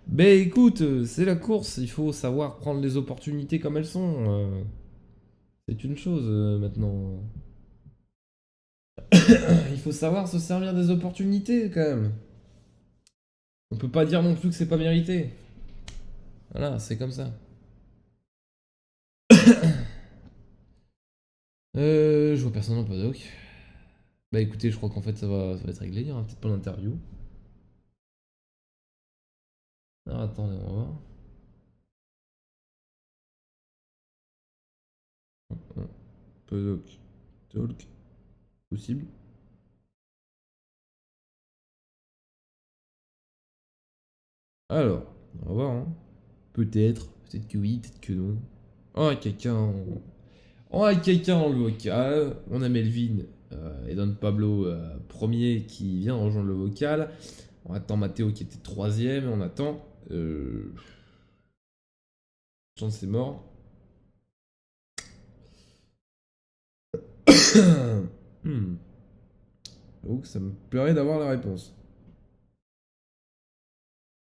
Ben écoute, c'est la course, il faut savoir prendre les opportunités comme elles sont. C'est une chose maintenant. Il faut savoir se servir des opportunités quand même. On peut pas dire non plus que c'est pas mérité. Voilà, c'est comme ça. Je vois personne dans le paddock. Bah écoutez, je crois qu'en fait ça va être réglé, il y aura peut-être pas l'interview. Alors attendez, on va voir. Paddock talk. Possible. Alors, on va voir. Hein. Peut-être que oui, peut-être que non. Oh, quelqu'un dans le vocal. On a Melvin et Don Pablo premier qui vient rejoindre le vocal. On attend Matteo qui était troisième. On attend. Chance c'est mort. Donc ça me plairait d'avoir la réponse.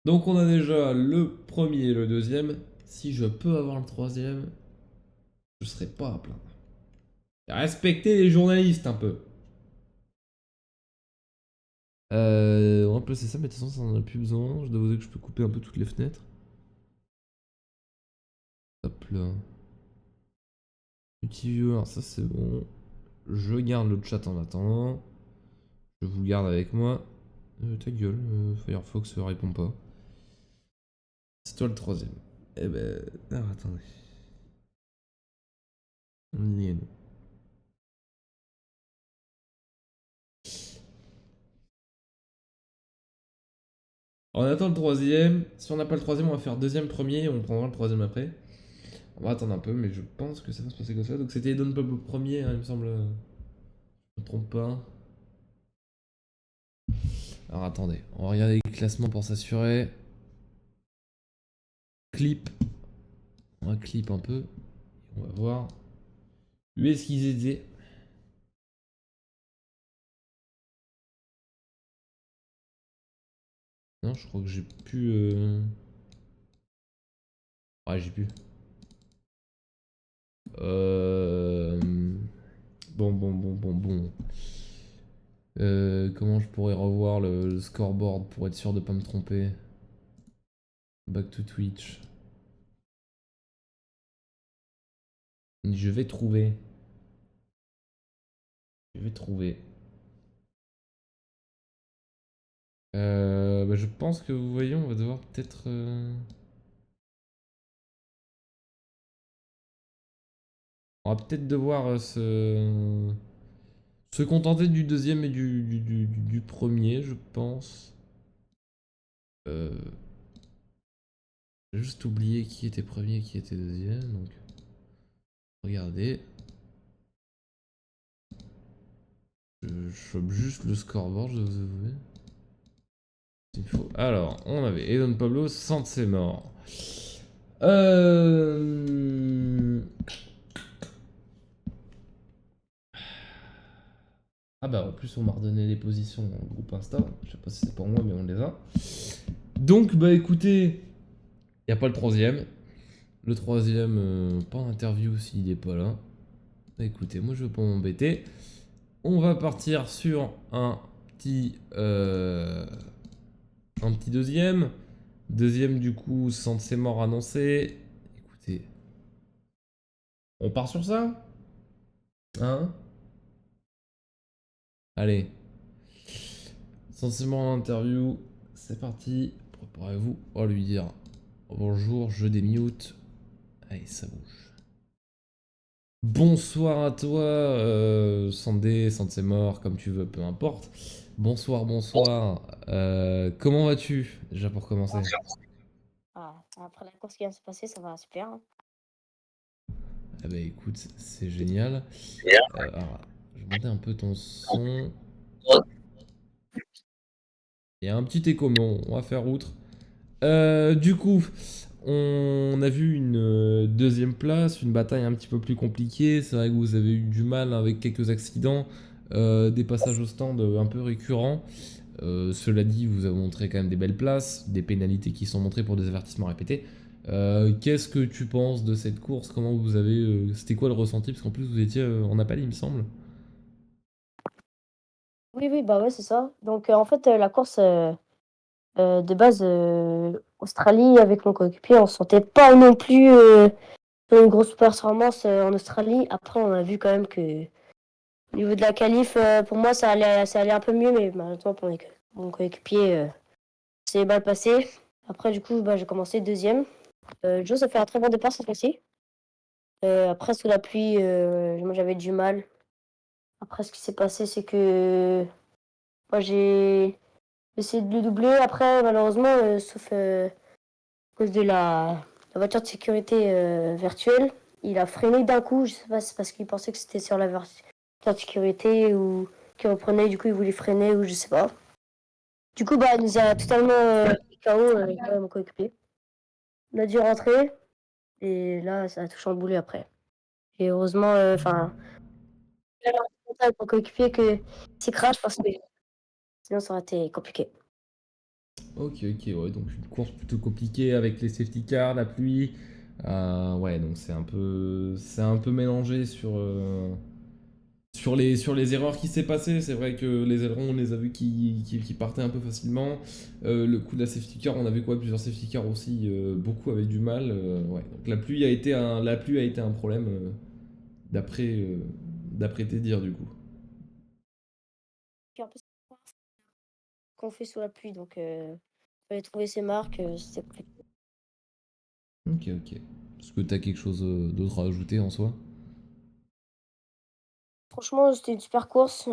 Donc on a déjà le premier et le deuxième. Si je peux avoir le troisième, je serai pas à plaindre. Respectez les journalistes un peu. On va placer ça, mais de toute façon, ça en a plus besoin. Je dois vous dire que je peux couper un peu toutes les fenêtres. Hop là. Multiviewer, ça c'est bon. Je garde le chat en attendant. Je vous garde avec moi. Ta gueule, Firefox répond pas. C'est toi le troisième. Eh ben. Alors attendez. On y est, nous. On attend le troisième. Si on n'a pas le troisième, on va faire deuxième, premier, et on prendra le troisième après. On va attendre un peu, mais je pense que ça va se passer comme ça. Donc c'était Don Pablo premier, hein, il me semble. Je me trompe pas. Alors attendez, on va regarder les classements pour s'assurer. Clip. On va clip un peu. On va voir. Où est-ce qu'ils étaient? Non, je crois que j'ai pu. Ouais, j'ai pu. Bon. Comment je pourrais revoir le scoreboard pour être sûr de pas me tromper? Back to Twitch. Je vais trouver. Je vais trouver. Bah, je pense que vous voyez, on va devoir peut-être. On va peut-être devoir se contenter du deuxième et du premier, je pense. J'ai juste oublié qui était premier et qui était deuxième, donc. Regardez. Je chope juste le scoreboard, je dois vous avouer. Il faut. Alors, on avait Edon Pablo, Sanse mort. Ah bah en plus on m'a redonné les positions dans le groupe Insta. Je sais pas si c'est pour moi mais on les a. Donc bah écoutez, y a pas le troisième. Le troisième, pas d'interview s'il est pas là. Bah, écoutez, moi je veux pas m'embêter. On va partir sur petit un petit deuxième. Deuxième du coup, Sanse mort annoncé. Écoutez, on part sur ça? Hein? Allez. Sentiment interview, c'est parti. Préparez-vous à lui dire bonjour, je démute. Allez, ça bouge. Bonsoir à toi, Sandé, Sandé comme tu veux, peu importe. Bonsoir. Comment vas-tu, déjà pour commencer? Ah, après la course qui vient de se passer, ça va super, hein. Ah bah écoute, c'est génial. Alors, je vais monter un peu ton son. Il y a un petit écho, mais on va faire outre. Du coup, on a vu une deuxième place, une bataille un petit peu plus compliquée. C'est vrai que vous avez eu du mal avec quelques accidents, des passages au stand un peu récurrents. Cela dit, vous avez montré quand même des belles places, des pénalités qui sont montrées pour des avertissements répétés. Qu'est-ce que tu penses de cette course? Comment vous avez, c'était quoi le ressenti? Parce qu'en plus vous étiez en appel, il me semble. Oui, bah ouais, c'est ça. Donc, en fait, la course, de base, Australie, avec mon coéquipier, on se sentait pas non plus sur une grosse performance en Australie. Après, on a vu quand même que au niveau de la qualif, pour moi, ça allait un peu mieux, mais malheureusement, pour mon coéquipier, c'est mal passé. Après, du coup, bah, j'ai commencé deuxième. Joe a fait un très bon départ cette fois-ci. Après, sous la pluie, moi, j'avais du mal. Après, ce qui s'est passé, c'est que moi, j'ai essayé de le doubler. Après, malheureusement, sauf à cause de la voiture de sécurité virtuelle, il a freiné d'un coup. Je sais pas si c'est parce qu'il pensait que c'était sur la voiture de sécurité ou qu'il reprenait. Du coup, il voulait freiner ou je sais pas. Du coup, bah, il nous a totalement mis KO, mon coéquipier. On a dû rentrer et là, ça a tout chamboulé après. Et heureusement, enfin, j'ai avec mon coéquipier que c'est crash parce que sinon, ça aurait été compliqué. Ok, ouais, donc une course plutôt compliquée avec les safety cars, la pluie. Ouais, donc c'est un peu mélangé sur sur les erreurs qui s'est passées, c'est vrai que les ailerons, on les a vus qui partaient un peu facilement. Le coup de la safety car, on a vu quoi? Plusieurs safety cars aussi, beaucoup avaient du mal. Ouais. Donc la pluie a été un problème d'après d'après tes dires du coup. Puis en plus, qu'on fait sous la pluie, donc fallait trouver ses marques, c'était compliqué. Ok, ok. Est-ce que t'as quelque chose d'autre à ajouter en soi? Franchement, c'était une super course.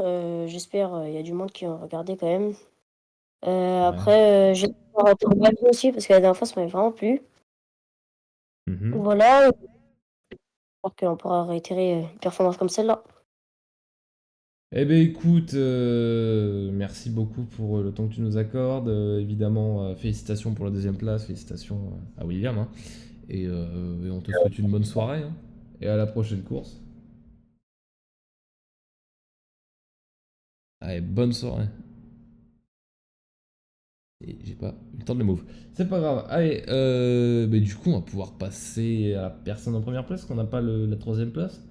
J'espère, il y a du monde qui a regardé quand même. Ouais. Après, j'ai arrêter de regarder aussi parce que la dernière fois, ça m'avait vraiment plu. Mhm. Voilà, j'espère qu'on pourra réitérer une performance comme celle-là. Eh ben écoute, merci beaucoup pour le temps que tu nous accordes. Évidemment, félicitations pour la deuxième place, félicitations à William, hein. Et on te souhaite une bonne soirée, hein. Et à la prochaine course. Allez, bonne soirée. Et j'ai pas eu le temps de le move. C'est pas grave. Allez, mais du coup, on va pouvoir passer à la personne en première place, qu'on n'a pas la troisième place.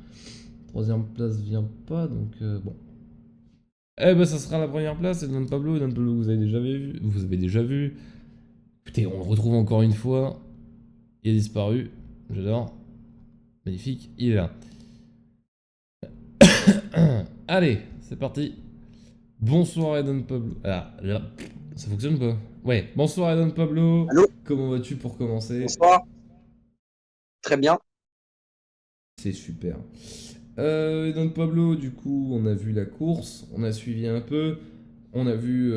Troisième place vient pas, donc bon. Eh ben, ça sera la première place, c'est Don Pablo. Don Pablo, vous avez déjà vu. Vous avez déjà vu. Écoutez, on le retrouve encore une fois. Il a disparu. J'adore. Magnifique. Il est là. Allez, c'est parti. Bonsoir, Don Pablo. Ah, là, ça fonctionne pas? Ouais, bonsoir, Don Pablo. Allô, Comment vas-tu pour commencer? bonsoir, très bien. C'est super. Don Pablo, du coup, on a vu la course, on a suivi un peu, on a vu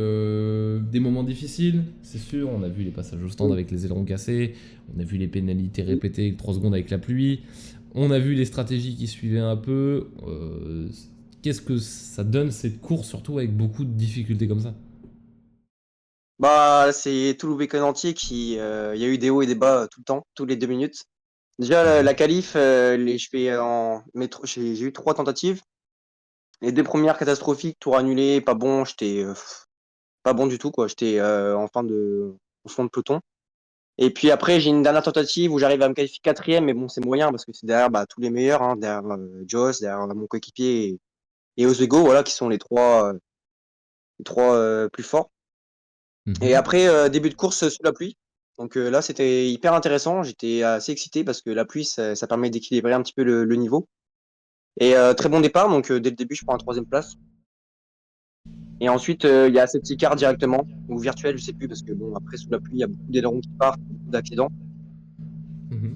des moments difficiles, c'est sûr, on a vu les passages au stand Oui, avec les ailerons cassés, on a vu les pénalités oui. répétées 3 secondes avec la pluie, on a vu les stratégies qui suivaient un peu. Qu'est-ce que ça donne cette course, surtout avec beaucoup de difficultés comme ça? Bah, c'est tout le week-end entier il y a eu des hauts et des bas tout le temps, tous les 2 minutes. Déjà, Mhm. la qualif, je fais en métro, j'ai eu 3 tentatives. Les 2 premières catastrophiques, tour annulé, pas bon, j'étais pas bon du tout, quoi. J'étais en fond de peloton. Et puis après, j'ai une dernière tentative où j'arrive à me qualifier quatrième, mais bon, c'est moyen parce que c'est derrière bah, tous les meilleurs, hein, derrière Joss, derrière mon coéquipier et Oswego, voilà, qui sont les trois plus forts. Et Mhm. après, début de course sous la pluie. Donc là, c'était hyper intéressant. J'étais assez excité parce que la pluie, ça permet d'équilibrer un petit peu le niveau. Et très bon départ. Donc dès le début, je prends la troisième place. Et ensuite, il y a safety car directement, ou virtuel, je sais plus, parce que bon, après, sous la pluie, il y a beaucoup d'ailerons qui partent, beaucoup d'accidents.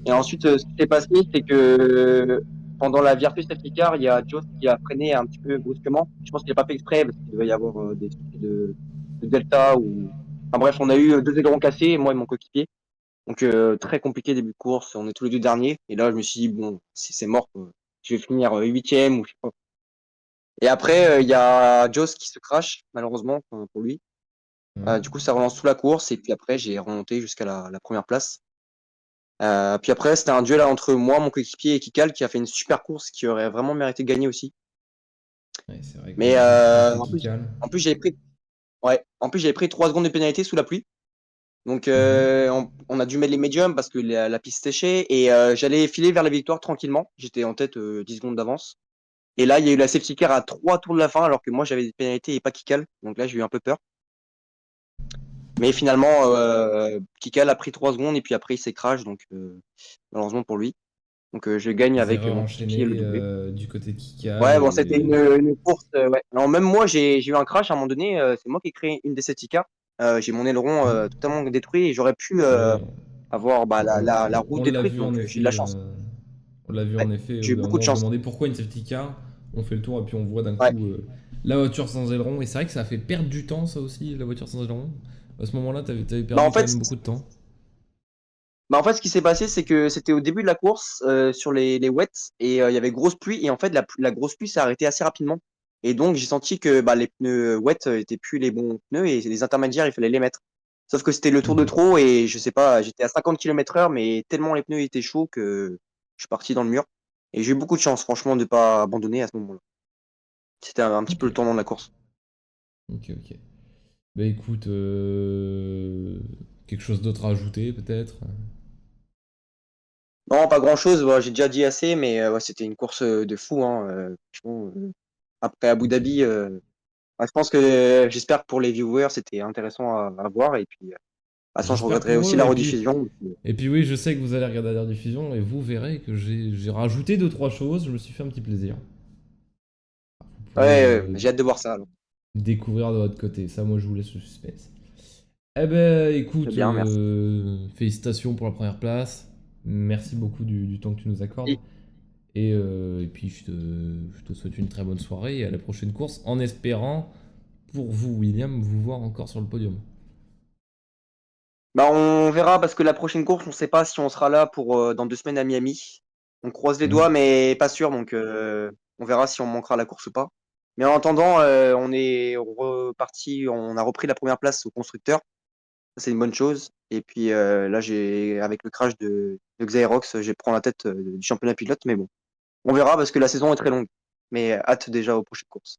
Et Mhm. ensuite, ce qui s'est passé, c'est que pendant la virtual safety car, il y a Joss qui a freiné un petit peu brusquement. Je pense qu'il n'a pas fait exprès parce qu'il devait y avoir des soucis de delta ou. Enfin bref, on a eu 2 ailerons cassés, moi et mon coéquipier. Donc très compliqué début de course, on est tous les 2 derniers. Et là, je me suis dit, bon, c'est mort, quoi. Je vais finir huitième ou je sais pas. Et après, il y a Joss qui se crash, malheureusement pour lui. Ouais. Du coup, ça relance toute la course. Et puis après, j'ai remonté jusqu'à la première place. Puis après, c'était un duel entre moi, mon coéquipier et Kikal qui a fait une super course qui aurait vraiment mérité de gagner aussi. Ouais, c'est vrai qu'on Mais a vu en Francky plus, Cal. en plus j'avais pris, ouais, en plus j'avais pris 3 secondes de pénalité sous la pluie. Donc Mhm. on a dû mettre les médiums parce que la piste séchait et j'allais filer vers la victoire tranquillement. J'étais en tête 10 secondes d'avance. Et là, il y a eu la safety car à 3 tours de la fin alors que moi j'avais des pénalités et pas Kikal. Donc là, j'ai eu un peu peur. Mais finalement, Kikal a pris 3 secondes et puis après il s'est crash. Donc malheureusement pour lui. Donc je gagne Les avec erreurs mon coéquipier le enchaînées doublé. du côté de Kikal Ouais, bon, c'était et. une course. Ouais. Alors même moi, j'ai eu un crash à un moment donné. C'est moi qui ai créé une des safety cars. J'ai mon aileron totalement détruit et j'aurais pu Ouais, avoir bah, la roue on l'a détruite. vu en Donc j'ai eu de effet. la chance. On l'a vu Ouais. en effet. Au J'ai eu bout d'un beaucoup de moment, on se chance. demandait pourquoi une safety car. On fait le tour et puis on voit d'un Ouais. coup la voiture sans aileron. Et c'est vrai que ça a fait perdre du temps, ça aussi, la voiture sans aileron. À ce moment-là, t'avais Bah en perdu quand fait, même beaucoup de temps. ce qui s'est passé, c'est que c'était au début de la course sur les wets et il y avait grosse pluie et en fait la grosse pluie s'est arrêtée assez rapidement. Et donc j'ai senti que bah, les pneus wets étaient plus les bons pneus et les intermédiaires il fallait les mettre. Sauf que c'était le tour de Mhm. trop et je sais pas, j'étais à 50 km/h mais tellement les pneus étaient chauds que je suis parti dans le mur. Et j'ai eu beaucoup de chance franchement de pas abandonner à ce moment-là. C'était un petit Ok, peu le tournant de la course. ok, ok. Bah écoute, quelque chose d'autre à ajouter peut-être? Non, pas grand-chose, ouais, j'ai déjà dit assez mais ouais, c'était une course de fou hein, franchement. après Abu Dhabi. Je pense que j'espère que pour les viewers, c'était intéressant à voir. Et puis, de toute façon, je J'espère regretterai pour aussi eux. la rediffusion. Et puis oui, je sais que vous allez regarder la diffusion et vous verrez que j'ai rajouté 2-3 choses. Je me suis fait un petit plaisir. Vous pourrez Ouais, j'ai hâte de voir ça. Alors. découvrir de votre côté. Ça, moi, je vous laisse le suspense. Eh ben, Très écoute, bien, merci. félicitations pour la première place. Merci beaucoup du temps que tu nous accordes. Et puis, je te souhaite une très bonne soirée et à la prochaine course en espérant, pour vous, William, vous voir encore sur le podium. Bah, on verra parce que la prochaine course, on sait pas si on sera là pour dans 2 semaines à Miami. On croise les doigts, Mhm. mais pas sûr. Donc, on verra si on manquera la course ou pas. Mais en attendant, on est reparti. On a repris la première place au constructeur. Ça, c'est une bonne chose. Et puis là, avec le crash de Xaerox, je prends la tête du championnat pilote. Mais bon, on verra parce que la saison est très longue. Mais hâte déjà aux prochaines courses.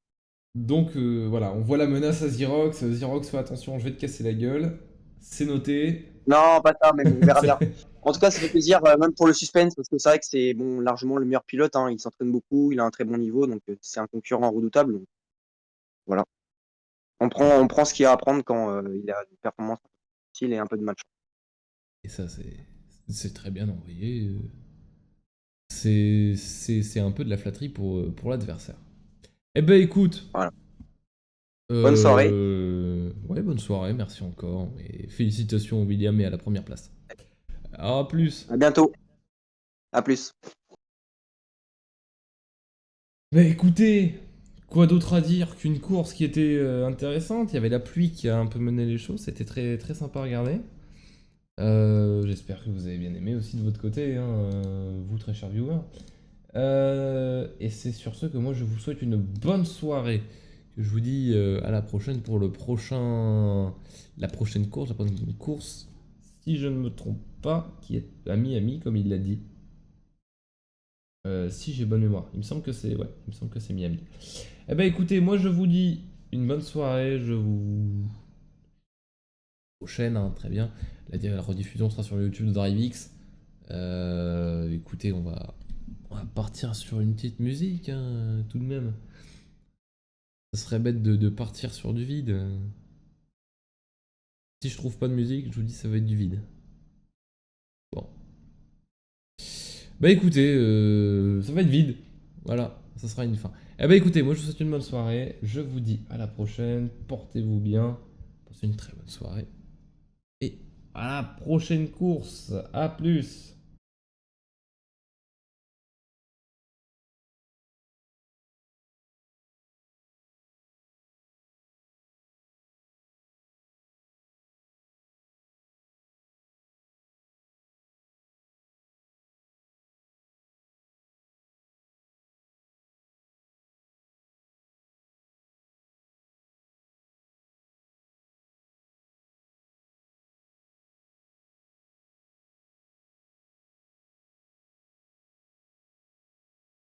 Donc voilà, on voit la menace à Xerox. Xerox, fais attention, je vais te casser la gueule. C'est noté. Non, pas ça, mais bon, on verra bien. C'est- En tout cas, ça fait plaisir, même pour le suspense, parce que c'est vrai que c'est bon, largement le meilleur pilote. Hein, il s'entraîne beaucoup, il a un très bon niveau, donc c'est un concurrent redoutable. Donc, voilà. On prend ce qu'il y a à prendre quand il a une performance difficile et un peu de match. Et ça, c'est très bien envoyé. C'est un peu de la flatterie pour l'adversaire. Eh ben écoute, Voilà. Bonne soirée. ouais, bonne soirée, merci encore. Et félicitations William et à la première place. À plus. À bientôt. À plus. Bah écoutez, quoi d'autre à dire qu'une course qui était intéressante. Il y avait la pluie qui a un peu mené les choses, c'était très, très sympa à regarder. J'espère que vous avez bien aimé aussi de votre côté, hein, vous très chers viewers. Et c'est sur ce que moi je vous souhaite une bonne soirée. Que je vous dis à la prochaine pour la prochaine course, si je ne me trompe pas, qui est à Miami comme il l'a dit. Si j'ai bonne mémoire, il me semble que c'est Miami. Eh ben écoutez, moi je vous dis une bonne soirée, je vous prochaine, hein, très bien. La rediffusion sera sur YouTube de DriveX. Écoutez, on va partir sur une petite musique, hein, tout de même. Ça serait bête de partir sur du vide. Si je trouve pas de musique, je vous dis ça va être du vide. Bon. Bah écoutez, ça va être vide. Voilà, ça sera une fin. Eh bah écoutez, moi je vous souhaite une bonne soirée. Je vous dis à la prochaine. Portez-vous bien. Passez une très bonne soirée. Et à la prochaine course. À plus.